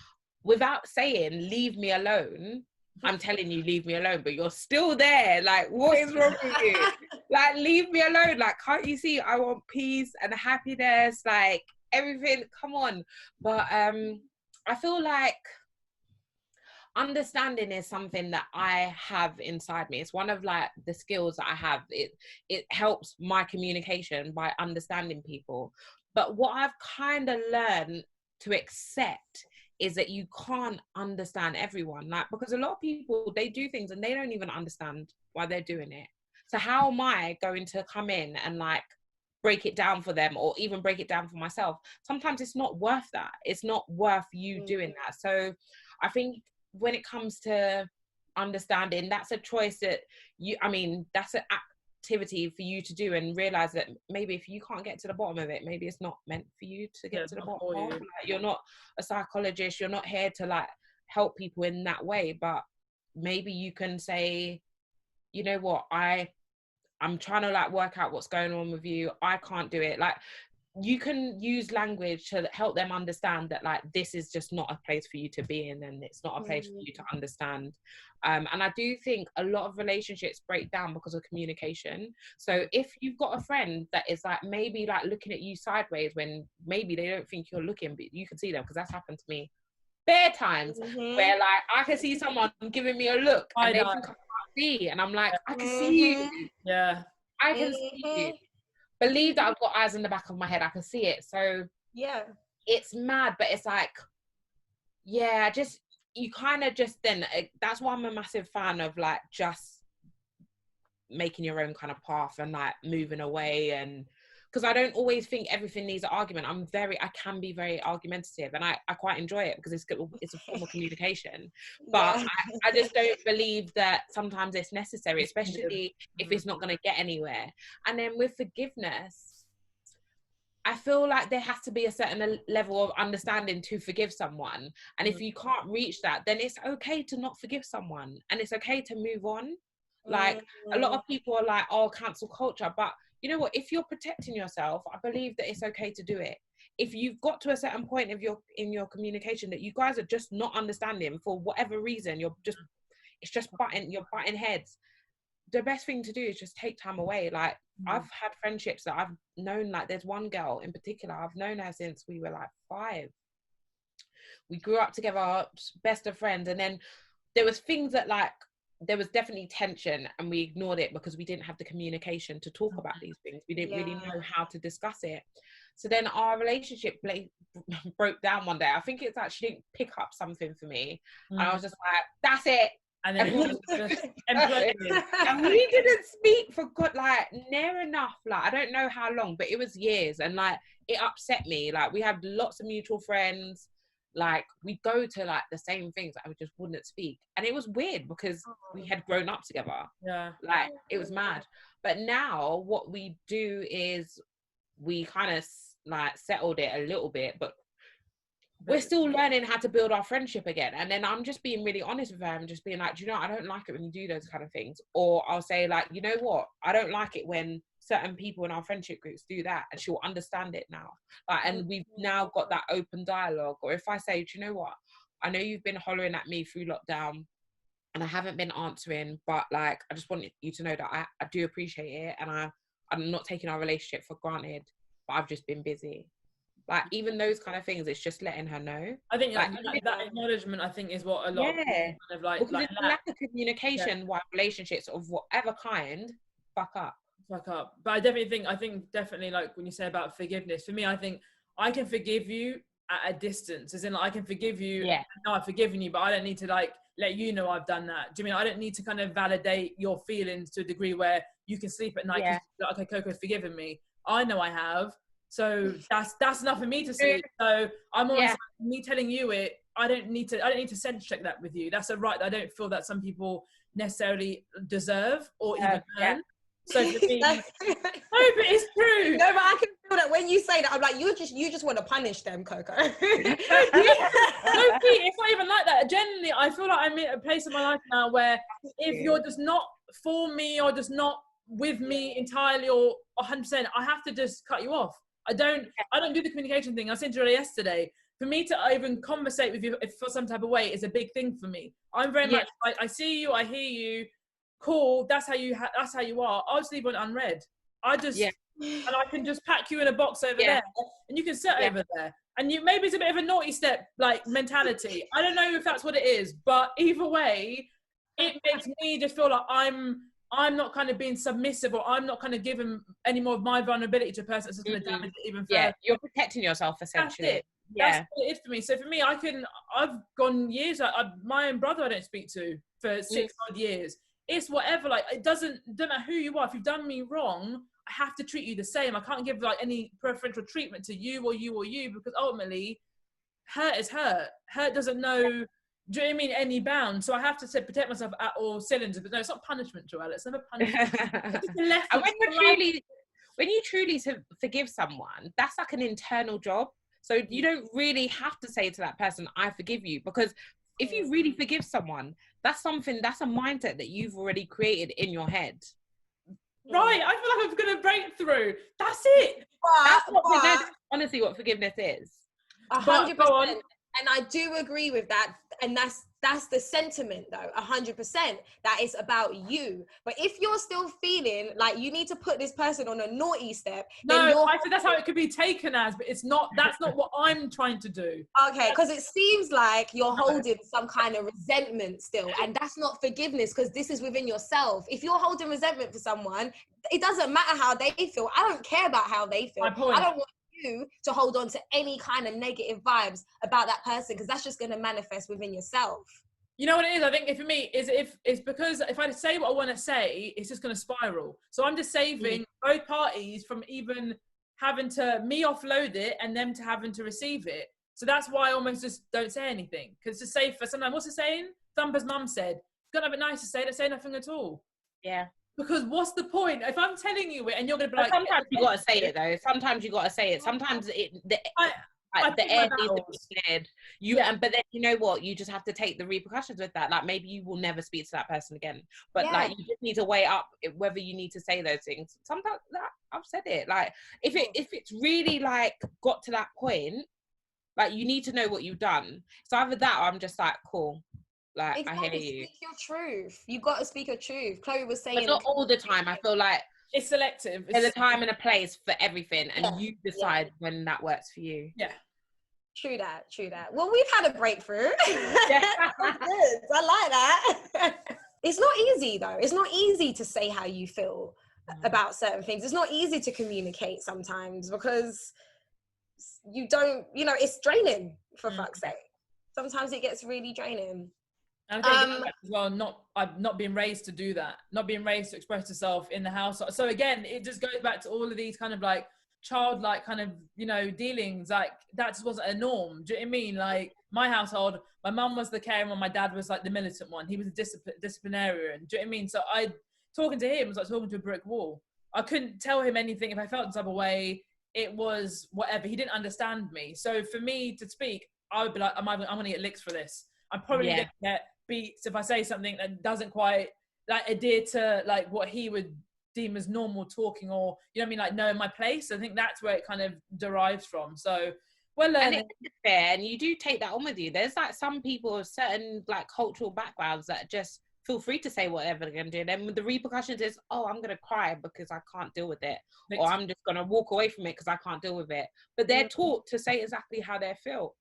Speaker 2: without saying leave me alone, I'm telling you leave me alone, but you're still there. Like, what is wrong with you? Like, leave me alone. Like, can't you see I want peace and happiness, like everything, come on. But I feel like understanding is something that I have inside me. It's one of like the skills that I have. It helps my communication by understanding people. But what I've kind of learned to accept is that you can't understand everyone, like, because a lot of people, they do things and they don't even understand why they're doing it. So how am I going to come in and like break it down for them, or even break it down for myself? Sometimes it's not worth that. It's not worth you doing that. So I think when it comes to understanding, that's a choice that that's an activity for you to do, and realize that maybe if you can't get to the bottom of it, maybe it's not meant for you to get to the bottom of it. Like, you're not a psychologist, you're not here to like help people in that way, but maybe you can say, you know what, I'm trying to like work out what's going on with you, I can't do it. Like, you can use language to help them understand that like this is just not a place for you to be in, and it's not a place for you to understand. And I do think a lot of relationships break down because of communication. So if you've got a friend that is like maybe like looking at you sideways when maybe they don't think you're looking, but you can see them, because that's happened to me bare times, where like I can see someone giving me a look and they think I can't see, and I'm like, I can see you.
Speaker 3: Yeah,
Speaker 2: I can see you. Believe that I've got eyes in the back of my head, I can see it. So
Speaker 1: yeah,
Speaker 2: it's mad, but it's like, yeah, just, you kind of just then, that's why I'm a massive fan of like just making your own kind of path and like moving away. And because I don't always think everything needs an argument. I can be very argumentative, and I quite enjoy it because it's a form of communication. But I just don't believe that sometimes it's necessary, especially if it's not going to get anywhere. And then with forgiveness, I feel like there has to be a certain level of understanding to forgive someone. And if you can't reach that, then it's okay to not forgive someone, and it's okay to move on. Like, a lot of people are like, oh, cancel culture. But you know what? If you're protecting yourself, I believe that it's okay to do it. If you've got to a certain point of your communication that you guys are just not understanding for whatever reason, you're butting heads, the best thing to do is just take time away. Like, I've had friendships that I've known, like there's one girl in particular, I've known her since we were like 5. We grew up together, best of friends, and then there was things that like, there was definitely tension, and we ignored it because we didn't have the communication to talk about these things. We didn't really know how to discuss it. So then our relationship broke down one day. I think it's like she didn't pick up something for me, and I was just like, that's it.
Speaker 3: And then it just imploded.
Speaker 2: And we didn't speak for good, like near enough, like I don't know how long, but it was years, and like it upset me. Like, we had lots of mutual friends, like we go to like the same things, I just wouldn't speak, and it was weird because we had grown up together. Like, it was mad. But now what we do is we kind of like settled it a little bit, but we're still learning how to build our friendship again. And then I'm just being really honest with her and just being like, do you know, I don't like it when you do those kind of things. Or I'll say like, you know what, I don't like it when certain people in our friendship groups do that, and she'll understand it now. Like, and we've now got that open dialogue. Or if I say, do you know what, I know you've been hollering at me through lockdown and I haven't been answering, but like, I just want you to know that I do appreciate it, and I'm not taking our relationship for granted, but I've just been busy. Like, even those kind of things, it's just letting her know.
Speaker 3: I think like that acknowledgement, I think, is what a lot of people kind of like.
Speaker 2: Because it's lack of communication why relationships of whatever kind fuck up.
Speaker 3: But I think definitely like when you say about forgiveness, for me, I think I can forgive you at a distance, as in like, I can forgive you.
Speaker 2: Yeah.
Speaker 3: No, I've forgiven you, but I don't need to like let you know I've done that. Do you mean I don't need to kind of validate your feelings to a degree where you can sleep at night? Yeah. Like, okay, Coco's forgiven me. I know I have. So that's enough for me to see. So I'm always like, me telling you it. I don't need to sense check that with you. That's a right that I don't feel that some people necessarily deserve or even earn. So for me, no, but it's true.
Speaker 1: No, but I can feel that when you say that, I'm like, you just want to punish them, Coco.
Speaker 3: No, it's not even like that. Generally, I feel like I'm in a place in my life now where if you're just not for me or just not with me entirely or 100%, I have to just cut you off. I don't do the communication thing. I said to her yesterday, for me to even conversate with you for some type of way is a big thing for me. I'm very much like, I see you, I hear you, cool, that's how you are. I'll just leave it unread. And I can just pack you in a box over there, and you can sit over there. And you, maybe it's a bit of a naughty step like mentality. I don't know if that's what it is, but either way, it makes me just feel like I'm not kind of being submissive, or I'm not kind of giving any more of my vulnerability to a person that's just going to damage it even further.
Speaker 2: Yeah, you're protecting yourself, essentially.
Speaker 3: That's it. That's what it is for me. So for me, I've gone years, my own brother I don't speak to for 6 odd years. It's whatever, like, it doesn't matter who you are. If you've done me wrong, I have to treat you the same. I can't give like any preferential treatment to you or you or you, because ultimately hurt is hurt. Hurt doesn't know, do you know what I mean, any bound. So I have to protect myself at all cylinders. But no, it's not punishment, Joelah. It's never punishment. It's just a lesson.
Speaker 2: And when you truly forgive someone, that's like an internal job. So you don't really have to say to that person, I forgive you, because if you really forgive someone, that's a mindset that you've already created in your head.
Speaker 3: Right, I feel like I'm going to break through. That's it.
Speaker 2: That's honestly what forgiveness is.
Speaker 1: 100%. And I do agree with that. And that's the sentiment though, 100%, that it's about you. But if you're still feeling like you need to put this person on a naughty step,
Speaker 3: I said that's how it could be taken as, but it's not, that's not what I'm trying to do.
Speaker 1: Okay, because it seems like you're holding some kind of resentment still, and that's not forgiveness, because this is within yourself. If you're holding resentment for someone, it doesn't matter how they feel. I don't care about how they feel. I don't want you to hold on to any kind of negative vibes about that person, because that's just going to manifest within yourself.
Speaker 3: You know what it is? I think for me, it's because if I say what I want to say, it's just going to spiral. So I'm just saving both parties from even having to me offload it and them to having to receive it. So that's why I almost just don't say anything, because it's safer. Sometimes, what's the saying? Thumper's mum said, "Gonna have it nice to say, don't say nothing at all."
Speaker 2: Yeah.
Speaker 3: Because what's the point if I'm telling you it and you're gonna be like?
Speaker 2: Sometimes you gotta say it though. Sometimes you gotta say it. Sometimes the air needs to be cleared. But then you know what? You just have to take the repercussions with that. Like maybe you will never speak to that person again. But like you just need to weigh up whether you need to say those things. Sometimes I've said it. Like if it's really like got to that point, like you need to know what you've done. So either that, or I'm just like cool. Like
Speaker 1: exactly.
Speaker 2: I hear you.
Speaker 1: Speak your truth. You got to speak your truth. Chloe was saying,
Speaker 2: but not all the time. I feel like
Speaker 3: it's selective.
Speaker 2: There's a time and a place for everything, and you decide when that works for you.
Speaker 3: Yeah.
Speaker 1: True that. Well, we've had a breakthrough. Yeah. Good. I like that. It's not easy though. It's not easy to say how you feel about certain things. It's not easy to communicate sometimes, because you don't, it's draining, for fuck's sake. Sometimes it gets really draining.
Speaker 3: And I think as well, not being raised to do that, not being raised to express yourself in the house. So again, it just goes back to all of these kind of like childlike kind of, dealings. Like that just wasn't a norm. Do you know what I mean? Like my household, my mum was the caring one, my dad was like the militant one. He was a disciplinarian. Do you know what I mean? So talking to him was like talking to a brick wall. I couldn't tell him anything if I felt the type of way. It was whatever. He didn't understand me. So for me to speak, I would be like, I'm going to get licks for this. I'm probably going to get beats if I say something that doesn't quite like adhere to like what he would deem as normal talking, or like knowing my place. I think that's where it kind of derives from. So
Speaker 2: and it's fair, and you do take that on with you. There's like some people of certain like cultural backgrounds that just feel free to say whatever they're going to do. And then the repercussions is, I'm going to cry because I can't deal with it, or I'm just going to walk away from it because I can't deal with it. But they're taught to say exactly how they feel.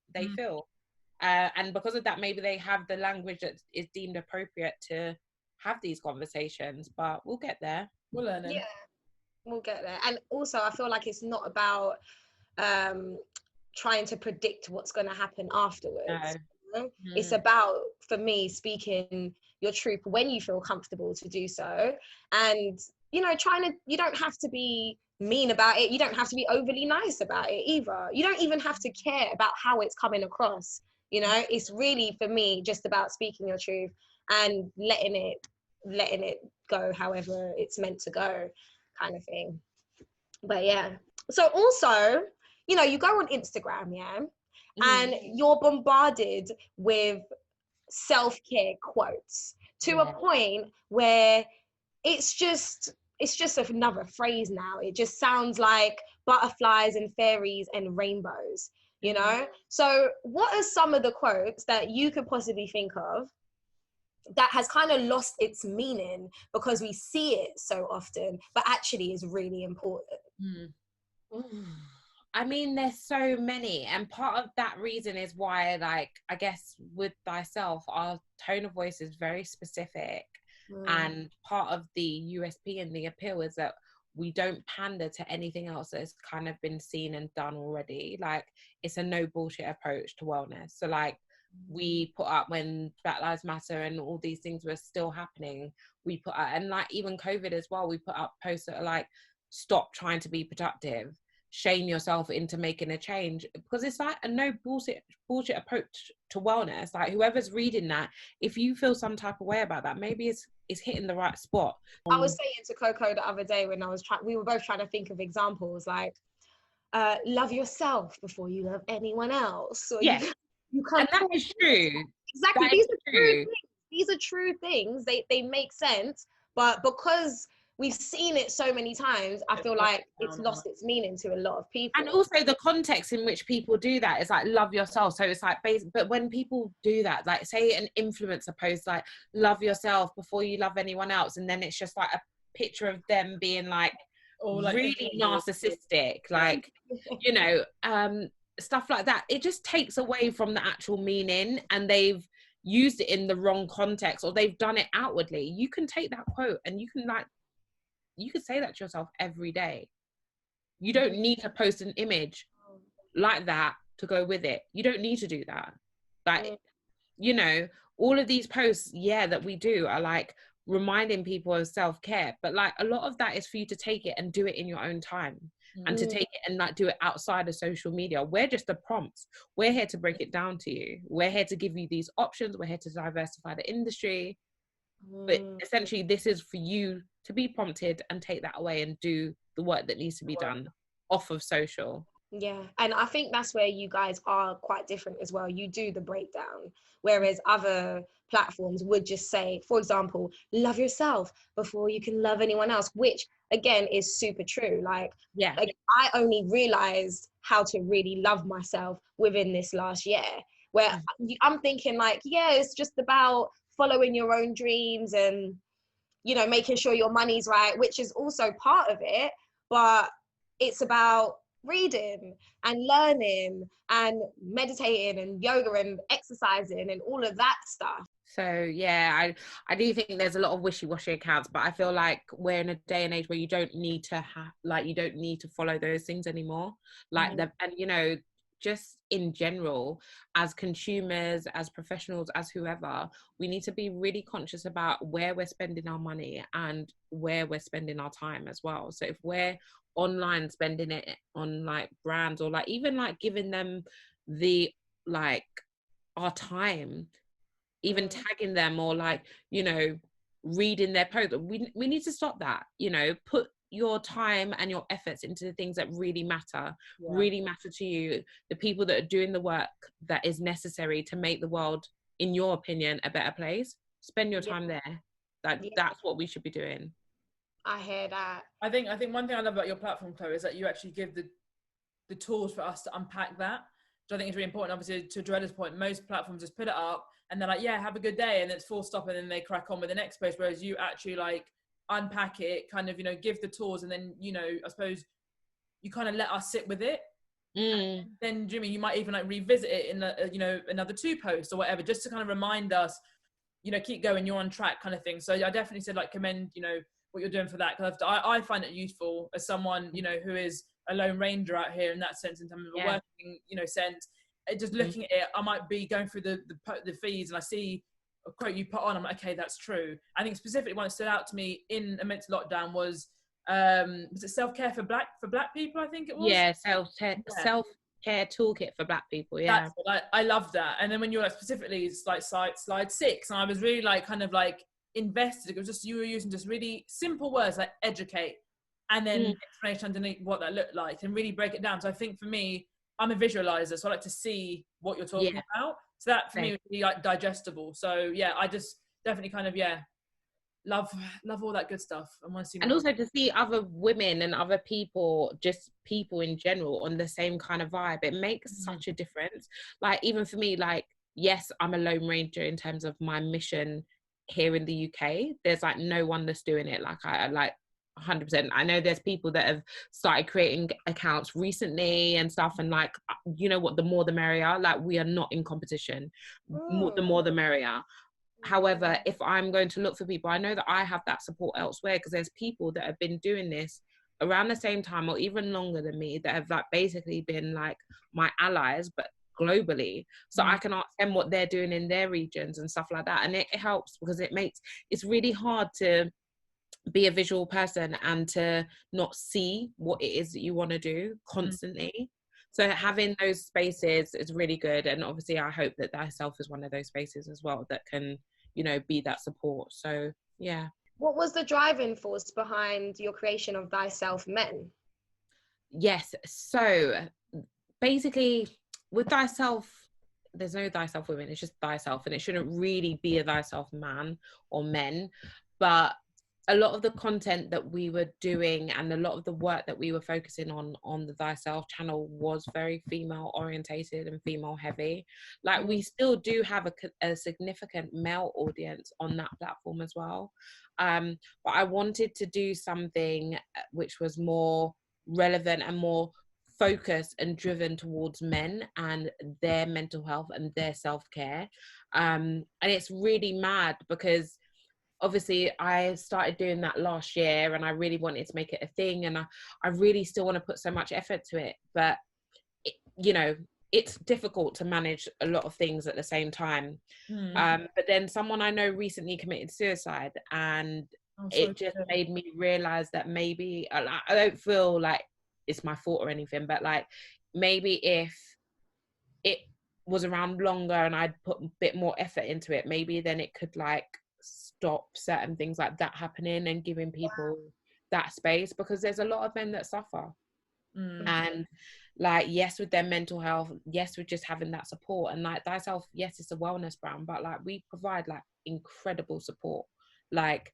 Speaker 2: And because of that, maybe they have the language that is deemed appropriate to have these conversations. But we'll get there.
Speaker 3: We'll learn it.
Speaker 1: Yeah, we'll get there. And also, I feel like it's not about trying to predict what's going to happen afterwards. No. It's about, for me, speaking your truth when you feel comfortable to do so. And, you don't have to be mean about it. You don't have to be overly nice about it either. You don't even have to care about how it's coming across. It's really, for me, just about speaking your truth and letting it go however it's meant to go, kind of thing. But yeah. So also, you go on Instagram, and you're bombarded with self-care quotes to a point where it's just another phrase now. It just sounds like butterflies and fairies and rainbows. So what are some of the quotes that you could possibly think of that has kind of lost its meaning because we see it so often, but actually is really important?
Speaker 2: I mean, there's so many, and part of that reason is why, like, I guess with thyself, our tone of voice is very specific, and part of the USP and the appeal is that we don't pander to anything else that's kind of been seen and done already. Like, it's a no bullshit approach to wellness. So like, we put up, when Black Lives Matter and all these things were still happening, we put up, and like even COVID as well, we put up posts that are like, stop trying to be productive, shame yourself into making a change, because it's like a no bullshit approach to wellness. Like, whoever's reading that, if you feel some type of way about that, maybe it's hitting the right spot.
Speaker 1: I was saying to Coco the other day when we were both trying to think of examples, like love yourself before you love anyone else, or
Speaker 2: yeah,
Speaker 1: you can't.
Speaker 2: And that is true.
Speaker 1: Exactly.
Speaker 2: That
Speaker 1: These
Speaker 2: is
Speaker 1: are true things. These are true things. They make sense, but because we've seen it so many times, I feel like it's lost its meaning to a lot of people.
Speaker 2: And also the context in which people do that is like, love yourself. So it's like, but when people do that, like say an influencer post like, love yourself before you love anyone else, and then it's just like a picture of them being like, or like really narcissistic, like, you know, stuff like that. It just takes away from the actual meaning, and they've used it in the wrong context, or they've done it outwardly. You can take that quote and you can say that to yourself every day. You don't need to post an image like that to go with it. You don't need to do that. Like, you know, all of these posts, that we do are like reminding people of self-care, but like a lot of that is for you to take it and do it in your own time, and to take it and like do it outside of social media. We're just the prompts. We're here to break it down to you. We're here to give you these options. We're here to diversify the industry. But essentially, this is for you to be prompted and take that away and do the work that needs to be done off of social.
Speaker 1: Yeah, and I think that's where you guys are quite different as well. You do the breakdown, whereas other platforms would just say, for example, love yourself before you can love anyone else, which again is super true. Like I only realized how to really love myself within this last year, where I'm thinking like, it's just about following your own dreams and, you know, making sure your money's right, which is also part of it, but it's about reading and learning and meditating and yoga and exercising and all of that stuff.
Speaker 2: So I do think there's a lot of wishy-washy accounts, but I feel like we're in a day and age where you don't need to you don't need to follow those things anymore. Like and you know, just in general, as consumers, as professionals, as whoever, we need to be really conscious about where we're spending our money and where we're spending our time as well. So if we're online spending it on like brands, or like even like giving them the like our time, even tagging them, or like, you know, reading their post, we need to stop that. You know, put your time and your efforts into the things that really matter to you, the people that are doing the work that is necessary to make the world, in your opinion, a better place. Spend your time there. That's what we should be doing.
Speaker 1: I hear that.
Speaker 3: I think one thing I love about your platform, Chloe, is that you actually give the tools for us to unpack that, which I think is really important. Obviously, to Joellah's point, most platforms just put it up and they're like, have a good day, and it's full stop, and then they crack on with the next post, whereas you actually like unpack it, kind of, you know, give the tools, and then, you know, I suppose you kind of let us sit with it. Then Jimmy, you might even like revisit it in you know, another 2 posts or whatever, just to kind of remind us, you know, keep going, you're on track, kind of thing. So I definitely said like commend, you know, what you're doing for that, because I find it useful as someone, you know, who is a lone ranger out here in that sense, in terms of a working, you know, sense. Just looking at it, I might be going through the feeds and I see a quote you put on, I'm like, okay, that's true. I think specifically one that stood out to me in a mental lockdown was it self-care for black people, I think it was?
Speaker 2: Self-care toolkit for black people.
Speaker 3: I love that. And then when you were like, specifically, it's like slide 6, and I was really like kind of like invested. It was just, you were using just really simple words like educate, and then explanation underneath what that looked like, and really break it down. So I think for me, I'm a visualizer, so I like to see what you're talking about. So that for me would be like digestible. So I just definitely kind of love all that good stuff. I want to see more.
Speaker 2: And also to see other women and other people, just people in general, on the same kind of vibe, it makes such a difference. Like even for me, like, yes, I'm a lone ranger in terms of my mission here in the UK. There's like no one that's doing it like I like 100%. I know there's people that have started creating accounts recently and stuff, and like, you know what, the more the merrier. Like, we are not in competition. The more the merrier. However, if I'm going to look for people, I know that I have that support elsewhere, because there's people that have been doing this around the same time or even longer than me that have like basically been like my allies, but globally, so I can ask them what they're doing in their regions and stuff like that. And it helps because it's really hard to be a visual person and to not see what it is that you want to do constantly. So having those spaces is really good. And obviously I hope that thyself is one of those spaces as well that can, you know, be that support. So yeah.
Speaker 1: What was the driving force behind your creation of thy.selfmen?
Speaker 2: Yes, so basically with thyself, there's no thyself women, it's just thyself, and it shouldn't really be a thyself man or men. But a lot of the content that we were doing and a lot of the work that we were focusing on the thyself channel was very female orientated and female heavy. Like we still do have a significant male audience on that platform as well, but I wanted to do something which was more relevant and more focused and driven towards men and their mental health and their self-care. And it's really mad because obviously I started doing that last year and I really wanted to make it a thing, and I really still want to put so much effort to it, but you know, it's difficult to manage a lot of things at the same time. But then someone I know recently committed suicide, and it just made me realize that maybe I don't feel like it's my fault or anything, but like maybe if it was around longer and I'd put a bit more effort into it, maybe then it could like stop certain things like that happening and giving people that space, because there's a lot of men that suffer. And like, yes, with their mental health, yes, with just having that support, and like thyself, yes, it's a wellness brand, but like we provide like incredible support. Like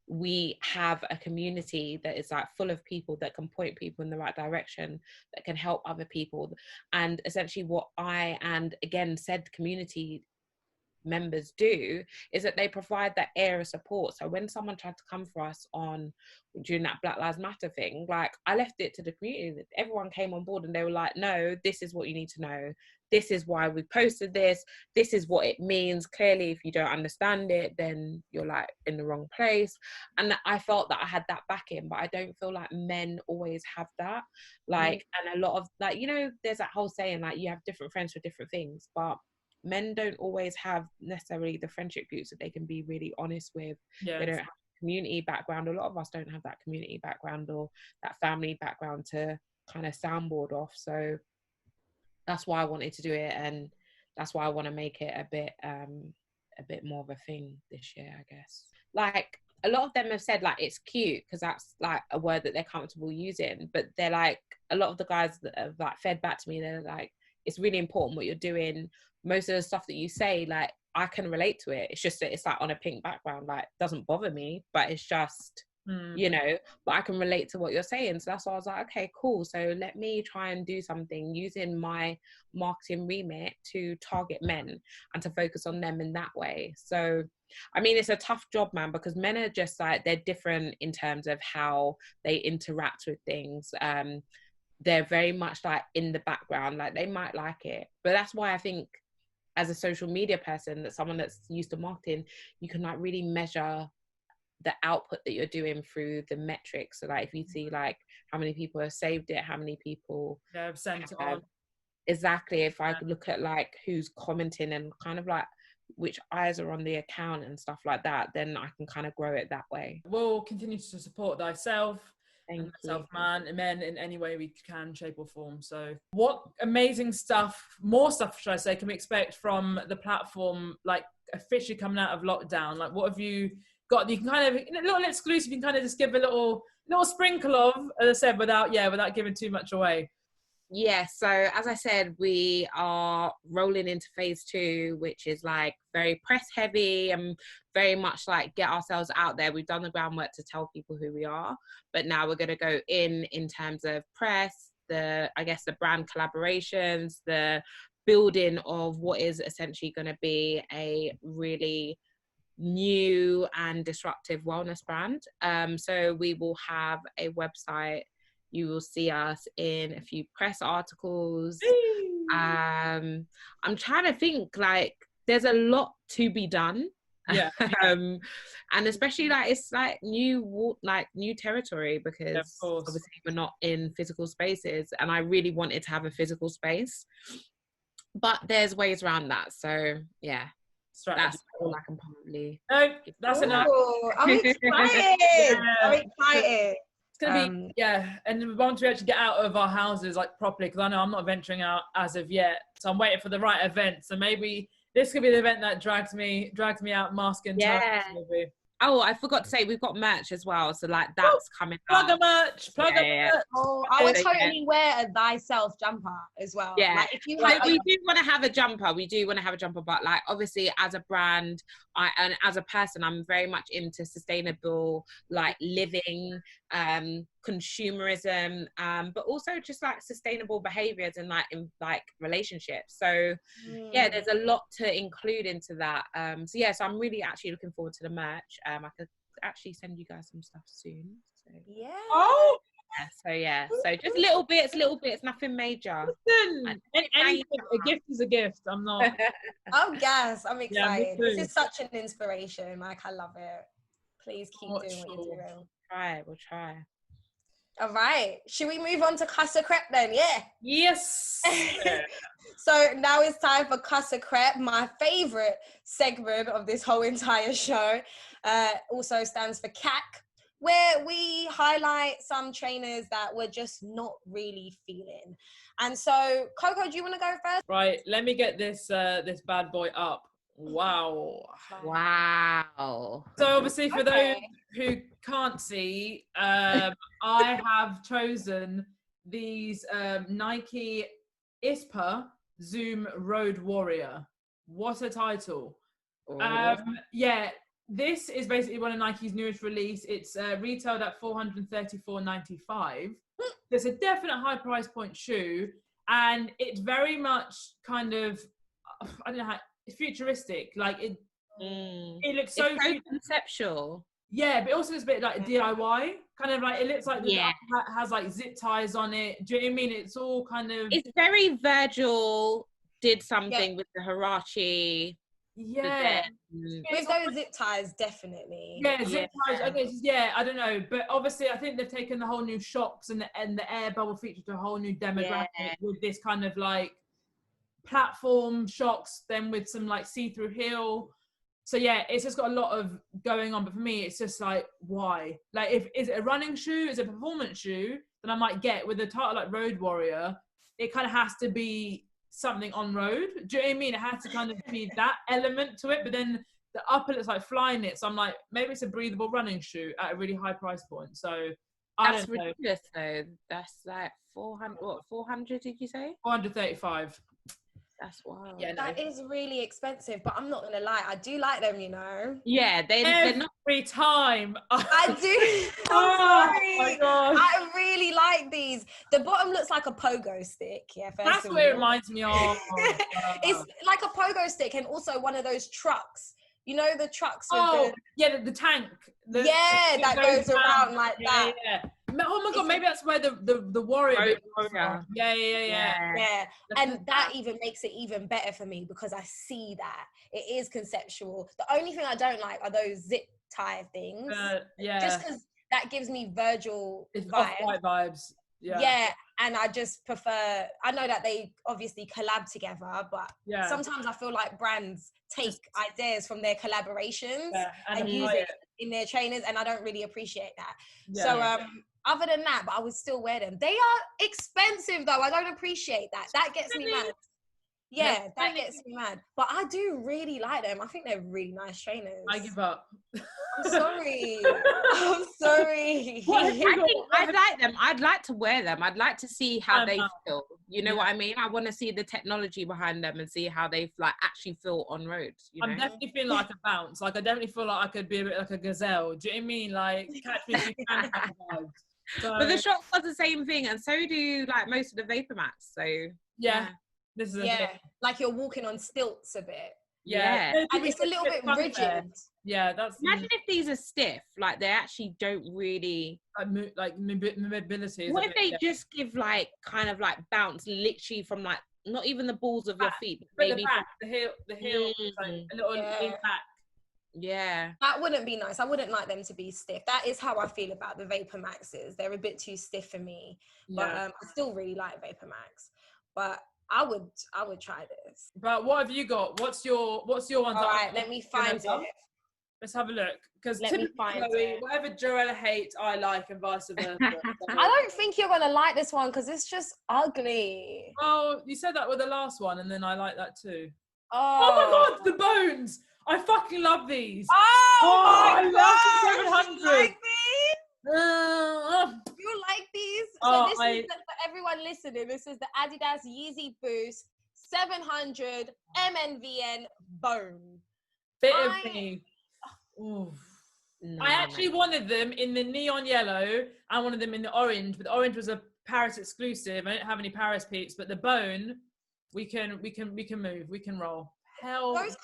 Speaker 2: we have a community that is like full of people that can point people in the right direction, that can help other people. And essentially what I, and again, said community members do, is that they provide that air of support. So when someone tried to come for us on during that Black Lives Matter thing, like I left it to the community. Everyone came on board and they were like, no, this is what you need to know, this is why we posted this is what it means. Clearly if you don't understand it, then you're like in the wrong place. And I felt that I had that backing, but I don't feel like men always have that. Like and a lot of like, you know, there's that whole saying like you have different friends for different things, but men don't always have necessarily the friendship groups that they can be really honest with. They don't have a community background. A lot of us don't have that community background or that family background to kind of soundboard off. So that's why I wanted to do it, and that's why I want to make it a bit more of a thing this year, I guess. Like a lot of them have said like it's cute because that's like a word that they're comfortable using, but they're like, a lot of the guys that have like fed back to me, they're like, it's really important what you're doing. Most of the stuff that you say, like I can relate to it. It's just that it's like on a pink background, like doesn't bother me, but it's just you know, but I can relate to what you're saying. So that's why I was like, okay, cool, so let me try and do something using my marketing remit to target men and to focus on them in that way. So I mean, it's a tough job, man, because men are just like, they're different in terms of how they interact with things. They're very much like in the background, like they might like it, but that's why I think as a social media person, that someone that's used to marketing, you can like really measure the output that you're doing through the metrics. So like if you see like how many people have saved it, how many people
Speaker 3: have sent it on.
Speaker 2: Exactly. If I look at like who's commenting and kind of like which eyes are on the account and stuff like that, then I can kind of grow it that way.
Speaker 3: We'll continue to support thyself
Speaker 2: and
Speaker 3: thyself-men and men in any way we can, shape or form. So what amazing stuff, more stuff should I say, can we expect from the platform, like officially coming out of lockdown? Like what have you got, you can kind of, a little exclusive, you can kind of just give a little sprinkle of, as I said, without giving too much away?
Speaker 2: Yeah, so as I said, we are rolling into phase 2, which is like very press heavy and very much like get ourselves out there. We've done the groundwork to tell people who we are, but now we're going to go in terms of press, the brand collaborations, the building of what is essentially going to be a really new and disruptive wellness brand. So we will have a website. You will see us in a few press articles. I'm trying to think, like there's a lot to be done.
Speaker 3: Yeah.
Speaker 2: And especially like it's like new territory, because obviously we're not in physical spaces, and I really wanted to have a physical space, but there's ways around that. So yeah,
Speaker 3: strategy.
Speaker 2: That's all I can probably.
Speaker 3: No, that's enough.
Speaker 1: I'm excited. I'm excited.
Speaker 3: It's gonna be and once we actually get out of our houses like properly, because I know I'm not venturing out as of yet, so I'm waiting for the right event. So maybe this could be the event that drags me out, mask and
Speaker 2: yeah.
Speaker 3: maybe.
Speaker 2: Oh, I forgot to say we've got merch as well, so like that's coming
Speaker 3: plug
Speaker 2: up.
Speaker 3: A merch.
Speaker 1: Oh, I would totally wear a thy.self jumper as well.
Speaker 2: Yeah,
Speaker 1: like if you
Speaker 2: we do want to have a jumper. We do want to have a jumper, but like obviously as a brand, and as a person, I'm very much into sustainable like living, consumerism, but also just like sustainable behaviors and like in like relationships. So yeah, there's a lot to include into that. So I'm really actually looking forward to the merch. I could actually send you guys some stuff soon. So.
Speaker 1: Yeah.
Speaker 3: Oh.
Speaker 2: So just little bits, nothing major.
Speaker 3: Listen, a gift is a gift. I'm not.
Speaker 1: Oh yes, I'm excited.
Speaker 3: Yeah,
Speaker 1: this is such an inspiration. Like I love it. Please keep doing what you're doing.
Speaker 2: We'll try.
Speaker 1: All right. Should we move on to Cuss-A-Crep then? Yeah.
Speaker 3: Yes.
Speaker 1: So now it's time for Cuss-A-Crep, my favorite segment of this whole entire show. Also stands for CAC, where we highlight some trainers that we're just not really feeling. And so, Coco, do you want to go first?
Speaker 3: Right. Let me get this this bad boy up. Wow. So obviously for those who can't see, I have chosen these Nike ISPA Zoom Road Warrior. What a title. This is basically one of Nike's newest release. It's retailed at $434.95. It's a definite high price point shoe, and it's very much kind of, I don't know how, futuristic. Like it looks so
Speaker 2: conceptual.
Speaker 3: Yeah, but also it's a bit like DIY, kind of like it looks like the has like zip ties on it. Do you know what I mean? It's all kind of.
Speaker 2: It's very Virgil did something with the Hirachi.
Speaker 1: Yeah, with those zip ties, definitely.
Speaker 3: Yeah, zip ties. I guess, I don't know, but obviously, I think they've taken the whole new shocks and the air bubble feature to a whole new demographic with this kind of like platform shocks, then with some like see-through heel. So yeah, it's just got a lot of going on. But for me, it's just like, why? Like, is it a running shoe? Is it a performance shoe? Then I might get with a title like Road Warrior. It kind of has to be something on road. Do you know what I mean? It has to kind of be that element to it. But then the upper looks like flying it. So I'm like, maybe it's a breathable running shoe at a really high price point. So
Speaker 2: that's ridiculous though. That's like 400. What 400 did you say?
Speaker 3: 435.
Speaker 2: That's wild.
Speaker 1: Yeah, that is really expensive, but I'm not gonna lie, I do like them, you know.
Speaker 2: Yeah, they're not
Speaker 3: every time.
Speaker 1: I do. I'm sorry. My gosh. I really like these. The bottom looks like a pogo stick. Yeah,
Speaker 3: that's what it reminds me of.
Speaker 1: It's like a pogo stick, and also one of those trucks. You know the trucks with
Speaker 3: the tank.
Speaker 1: That goes around like that.
Speaker 3: Yeah. Oh my god, maybe that's where the warrior.
Speaker 1: Yeah. And that even makes it even better for me because I see that it is conceptual. The only thing I don't like are those zip tie things. Just because that gives me Virgil
Speaker 3: vibes.
Speaker 1: Yeah, and I just prefer. I know that they obviously collab together, but sometimes I feel like brands take ideas from their collaborations and use it in their trainers, and I don't really appreciate that. Other than that, but I would still wear them. They are expensive though. I don't appreciate that. That gets me mad. Yeah, that gets me mad. But I do really like them. I think they're really nice trainers.
Speaker 3: I give up.
Speaker 1: I'm sorry. I'm sorry.
Speaker 2: I think I like them. I'd like to wear them. I'd like to see how they feel. You know what I mean? I want to see the technology behind them and see how they like actually feel on road. You know?
Speaker 3: I'm definitely feeling like a bounce. Like I definitely feel like I could be a bit like a gazelle. Do you know what I mean? Like catch me if you can. So, but
Speaker 2: the shock does the same thing, and so do like most of the Vapor Max. So
Speaker 3: this is
Speaker 1: like you're walking on stilts a bit.
Speaker 2: Yeah.
Speaker 1: And it's a little bit rigid.
Speaker 3: Yeah, that's.
Speaker 2: Imagine if these are stiff, like they actually don't really
Speaker 3: like mobility.
Speaker 2: What if they just give like kind of like bounce, literally from like not even the balls of your feet,
Speaker 3: but maybe the heel, like a little lean back.
Speaker 2: Yeah.
Speaker 1: That wouldn't be nice. I wouldn't like them to be stiff. That is how I feel about the Vapor Maxes. They're a bit too stiff for me. But I still really like Vapor Max. But I would try this.
Speaker 3: But what have you got? What's your one?
Speaker 1: All right, let me find it.
Speaker 3: Let's have a look. Because
Speaker 1: Chloe,
Speaker 3: whatever Joelah hates, I like, and vice versa.
Speaker 1: I don't think you're gonna like this one because it's just ugly.
Speaker 3: Oh, you said that with the last one, and then I like that too.
Speaker 1: Oh
Speaker 3: my God, the bones! I fucking love these.
Speaker 1: I
Speaker 3: love the 700.
Speaker 1: You like these? You like these? So this is for everyone listening. This is the Adidas Yeezy Boost 700 MNVN bone.
Speaker 3: Bit of me. Ooh. No, I actually wanted them in the neon yellow. I wanted them in the orange, but the orange was a Paris exclusive. I don't have any Paris peeps, but the bone, we can move, we can roll. Hell,
Speaker 1: those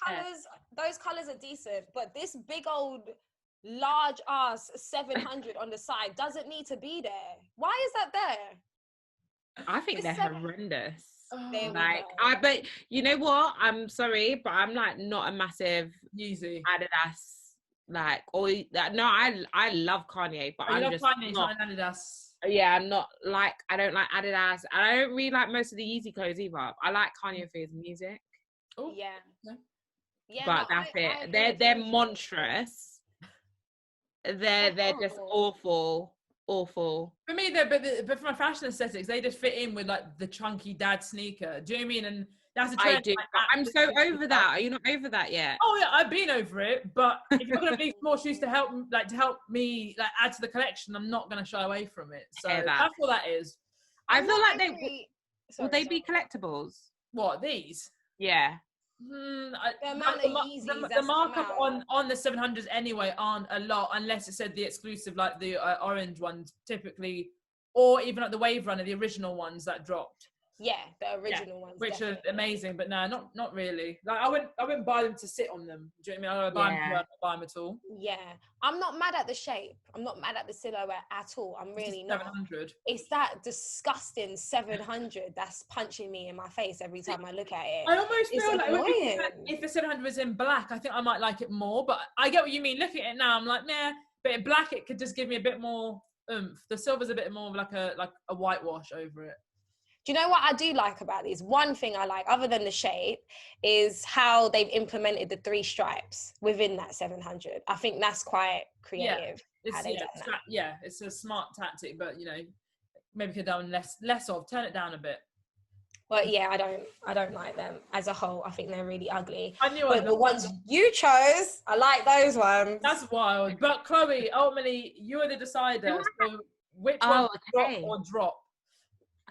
Speaker 1: colors are decent, but this big old large ass 700 on the side doesn't need to be there. Why is that there?
Speaker 2: I think they're horrendous.
Speaker 1: Like,
Speaker 2: but you know what? I'm sorry, but I'm like not a massive
Speaker 3: Yeezy
Speaker 2: Adidas. Like, or no, I love Kanye, but I'm just
Speaker 3: Kanye, not
Speaker 2: Adidas. Yeah, I'm not like, I don't like Adidas, and I don't really like most of the Yeezy clothes either. I like Kanye for his music.
Speaker 3: Oh
Speaker 1: yeah,
Speaker 2: but that's it. They're monstrous. They're just awful.
Speaker 3: For me, but from a fashion aesthetics, they just fit in with like the chunky dad sneaker. Do you know what I mean? And that's a trend.
Speaker 2: I do. I'm so over that. Are you not over that yet?
Speaker 3: Oh yeah, I've been over it. But if you're gonna make more shoes to help me add to the collection, I'm not gonna shy away from it. So that's what that is.
Speaker 2: I feel like will they be collectibles?
Speaker 3: What, these?
Speaker 2: Yeah.
Speaker 3: The markup on the 700s anyway aren't a lot, unless it said the exclusive, like the orange ones typically, or even like the Wave Runner, the original ones that dropped.
Speaker 1: Yeah, the original ones,
Speaker 3: which definitely are amazing. But no, not really. Like I wouldn't buy them to sit on them. Do you know what I mean? I don't buy them at all.
Speaker 1: Yeah, I'm not mad at the shape. I'm not mad at the silhouette at all. I'm really not.
Speaker 3: 700.
Speaker 1: It's that disgusting 700 that's punching me in my face every time I look at it.
Speaker 3: I almost feel like if the 700 was in black, I think I might like it more. But I get what you mean. Looking at it now, I'm like, nah. But in black, it could just give me a bit more oomph. The silver's a bit more like a whitewash over it.
Speaker 1: Do you know what I do like about these? One thing I like, other than the shape, is how they've implemented the 3 stripes within that 700. I think that's quite creative.
Speaker 3: It's a smart tactic, but maybe could have done less of. Turn it down a bit.
Speaker 1: But yeah, I don't like them as a whole. I think they're really ugly.
Speaker 3: But
Speaker 1: the ones you chose, I like those ones.
Speaker 3: That's wild. But Chloe, ultimately, you are the decider. So which one drop or drop?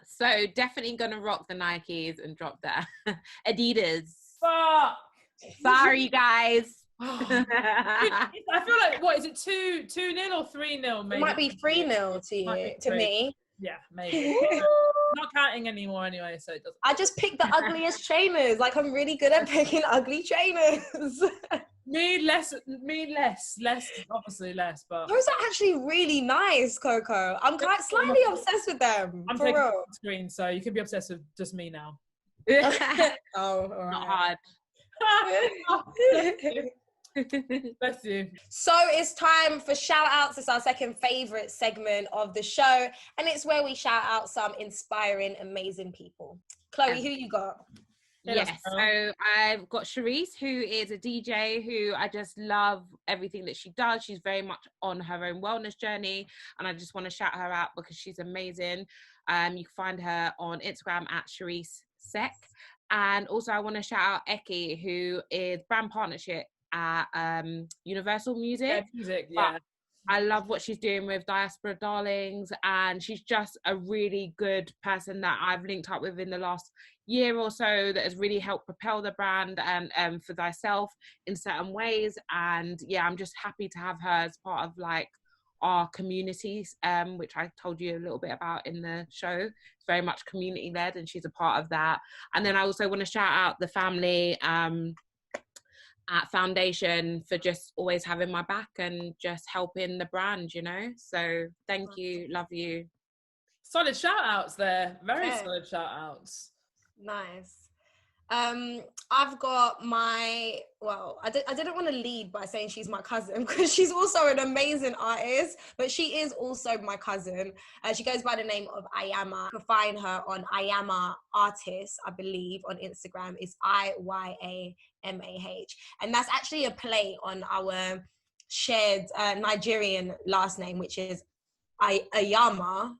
Speaker 2: So definitely gonna rock the Nikes and drop the Adidas.
Speaker 3: Fuck.
Speaker 2: Sorry, guys.
Speaker 3: I feel like, what is it, 2-0 or 3-0? Maybe
Speaker 1: it might be 3-0 to you, to me.
Speaker 3: Yeah, maybe. Not counting anymore anyway, so it doesn't.
Speaker 1: I just picked the ugliest trainers. Like, I'm really good at picking ugly trainers.
Speaker 3: Me less, obviously less, but
Speaker 1: those are actually really nice, Coco. I'm quite slightly obsessed with them.
Speaker 3: I'm taking the screen, so you can be obsessed with just me now.
Speaker 1: Oh, all right.
Speaker 2: Not
Speaker 3: hard. Bless you.
Speaker 1: So it's time for shout outs. It's our second favorite segment of the show, and it's where we shout out some inspiring, amazing people. Chloe, who you got?
Speaker 2: Yes, so I've got Charisse, who is a DJ who I just love everything that she does. She's very much on her own wellness journey, and I just want to shout her out because she's amazing. You can find her on Instagram at Charisse Sec. And also I want to shout out Eki, who is brand partnership at Universal Music.
Speaker 3: Yeah.
Speaker 2: I love what she's doing with Diaspora Darlings, and she's just a really good person that I've linked up with in the last year or so that has really helped propel the brand and for thyself in certain ways. And yeah, I'm just happy to have her as part of like our communities, which I told you a little bit about in the show. It's very much community led, and she's a part of that. And then I also want to shout out the family at Foundation for just always having my back and just helping the brand, so thank you, love you.
Speaker 3: Solid shout outs there, very solid shout outs.
Speaker 1: Nice. I've got my, well, I didn't want to lead by saying she's my cousin because she's also an amazing artist, but she is also my cousin. She goes by the name of Ayama. You can find her on Ayama Artist, I believe, on Instagram. It's IYAMAH. And that's actually a play on our shared Nigerian last name, which is Ayama,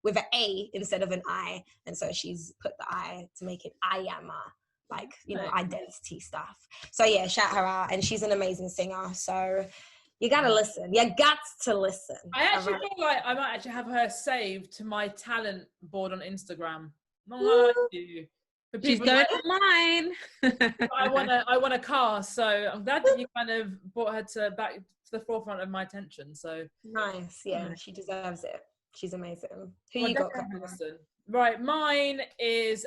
Speaker 1: with an A instead of an I. And so she's put the I to make it Ayama, like, you know, identity stuff. So yeah, shout her out. And she's an amazing singer. So you gotta listen. You got to listen.
Speaker 3: I actually feel like I might actually have her saved to my talent board on Instagram. Not like you.
Speaker 2: She's going to mine.
Speaker 3: I want to cast, so I'm glad that you kind of brought her to the forefront of my attention. So
Speaker 1: nice, yeah, she deserves it. She's amazing. Who you got?
Speaker 3: Right, mine is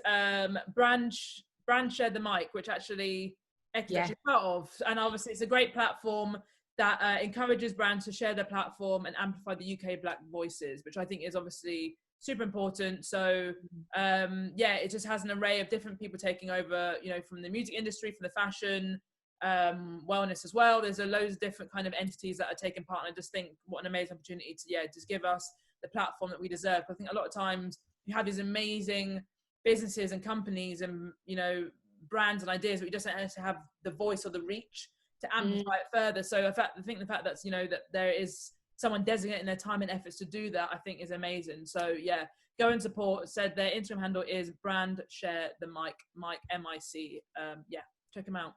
Speaker 3: brand share the mic, which actually Ecky's actually part of, and obviously it's a great platform that encourages brands to share their platform and amplify the UK Black voices, which I think is obviously super important. So yeah, it just has an array of different people taking over, you know, from the music industry, from the fashion, wellness as well. There's a loads of different kind of entities that are taking part, and I just think what an amazing opportunity to just give us the platform that we deserve. I think a lot of times you have these amazing businesses and companies and, you know, brands and ideas, but you just don't actually have the voice or the reach to amplify it further. So I think the fact that's, you know, that there is someone designating their time and efforts to do that, I think is amazing. So yeah, go and support. Said their Instagram handle is brand share the mic, MIC. Yeah, check them out.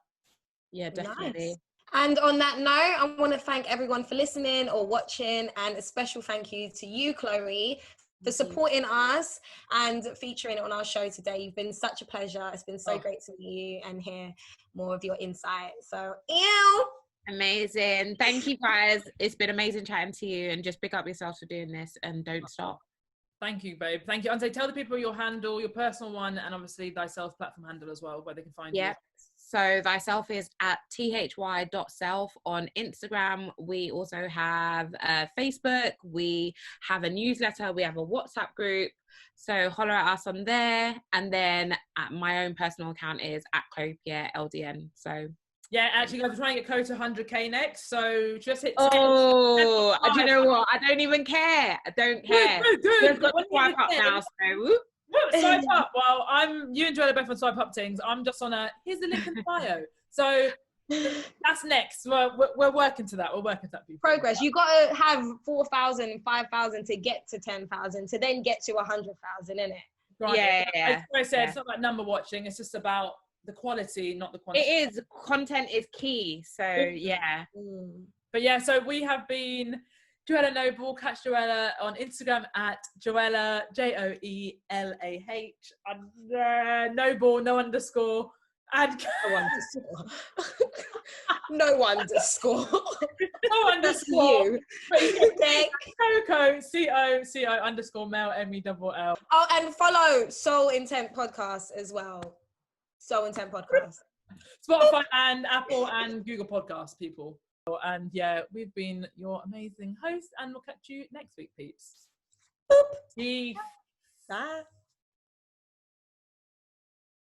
Speaker 2: Yeah, definitely.
Speaker 1: Nice. And on that note, I want to thank everyone for listening or watching, and a special thank you to you, Chloe, for supporting us and featuring on our show today. You've been such a pleasure. It's been so great to meet you and hear more of your insight. So,
Speaker 2: amazing. Thank you, guys. It's been amazing chatting to you, and just pick up yourselves for doing this and don't stop.
Speaker 3: Thank you, babe. Thank you. And so tell the people your handle, your personal one, and obviously thy.self platform handle as well, where they can find you.
Speaker 2: So thy.self is at thy.self on Instagram. We also have Facebook. We have a newsletter. We have a WhatsApp group. So holler at us on there. And then at my own personal account is at Chloé Pierre LDN. So
Speaker 3: yeah, actually, guys, we're trying to get close to 100K next. So just hit
Speaker 2: 10. Oh, do you know what? I don't even care. I don't care. We've got to swipe up now. So
Speaker 3: swipe up. Well, you and Joelah both on swipe up things. I'm just on here's the link in the bio. So that's next. We're working to that. We're working to that. People.
Speaker 1: Progress. You got to have 4,000, 5,000 to get to 10,000 to then get to 100,000, innit?
Speaker 2: Right. Yeah.
Speaker 3: As I said, it's not about number watching. It's just about the quality, not the quantity.
Speaker 2: It is. Content is key. So yeah.
Speaker 3: But yeah, so we have been Joelah Noble. Catch Joelah on Instagram at Joelah, JOELAH, and Noble, no underscore. And
Speaker 1: no underscore. No underscore.
Speaker 3: No underscore.
Speaker 1: Okay.
Speaker 3: Coco, CO underscore Mell, MELL.
Speaker 1: Oh, and follow Soul Intent Podcast as well. Soul Intent Podcast.
Speaker 3: Spotify and Apple and Google Podcasts, people. And yeah, we've been your amazing host, and we'll catch you next week, peeps.
Speaker 1: Boop.
Speaker 3: Bye.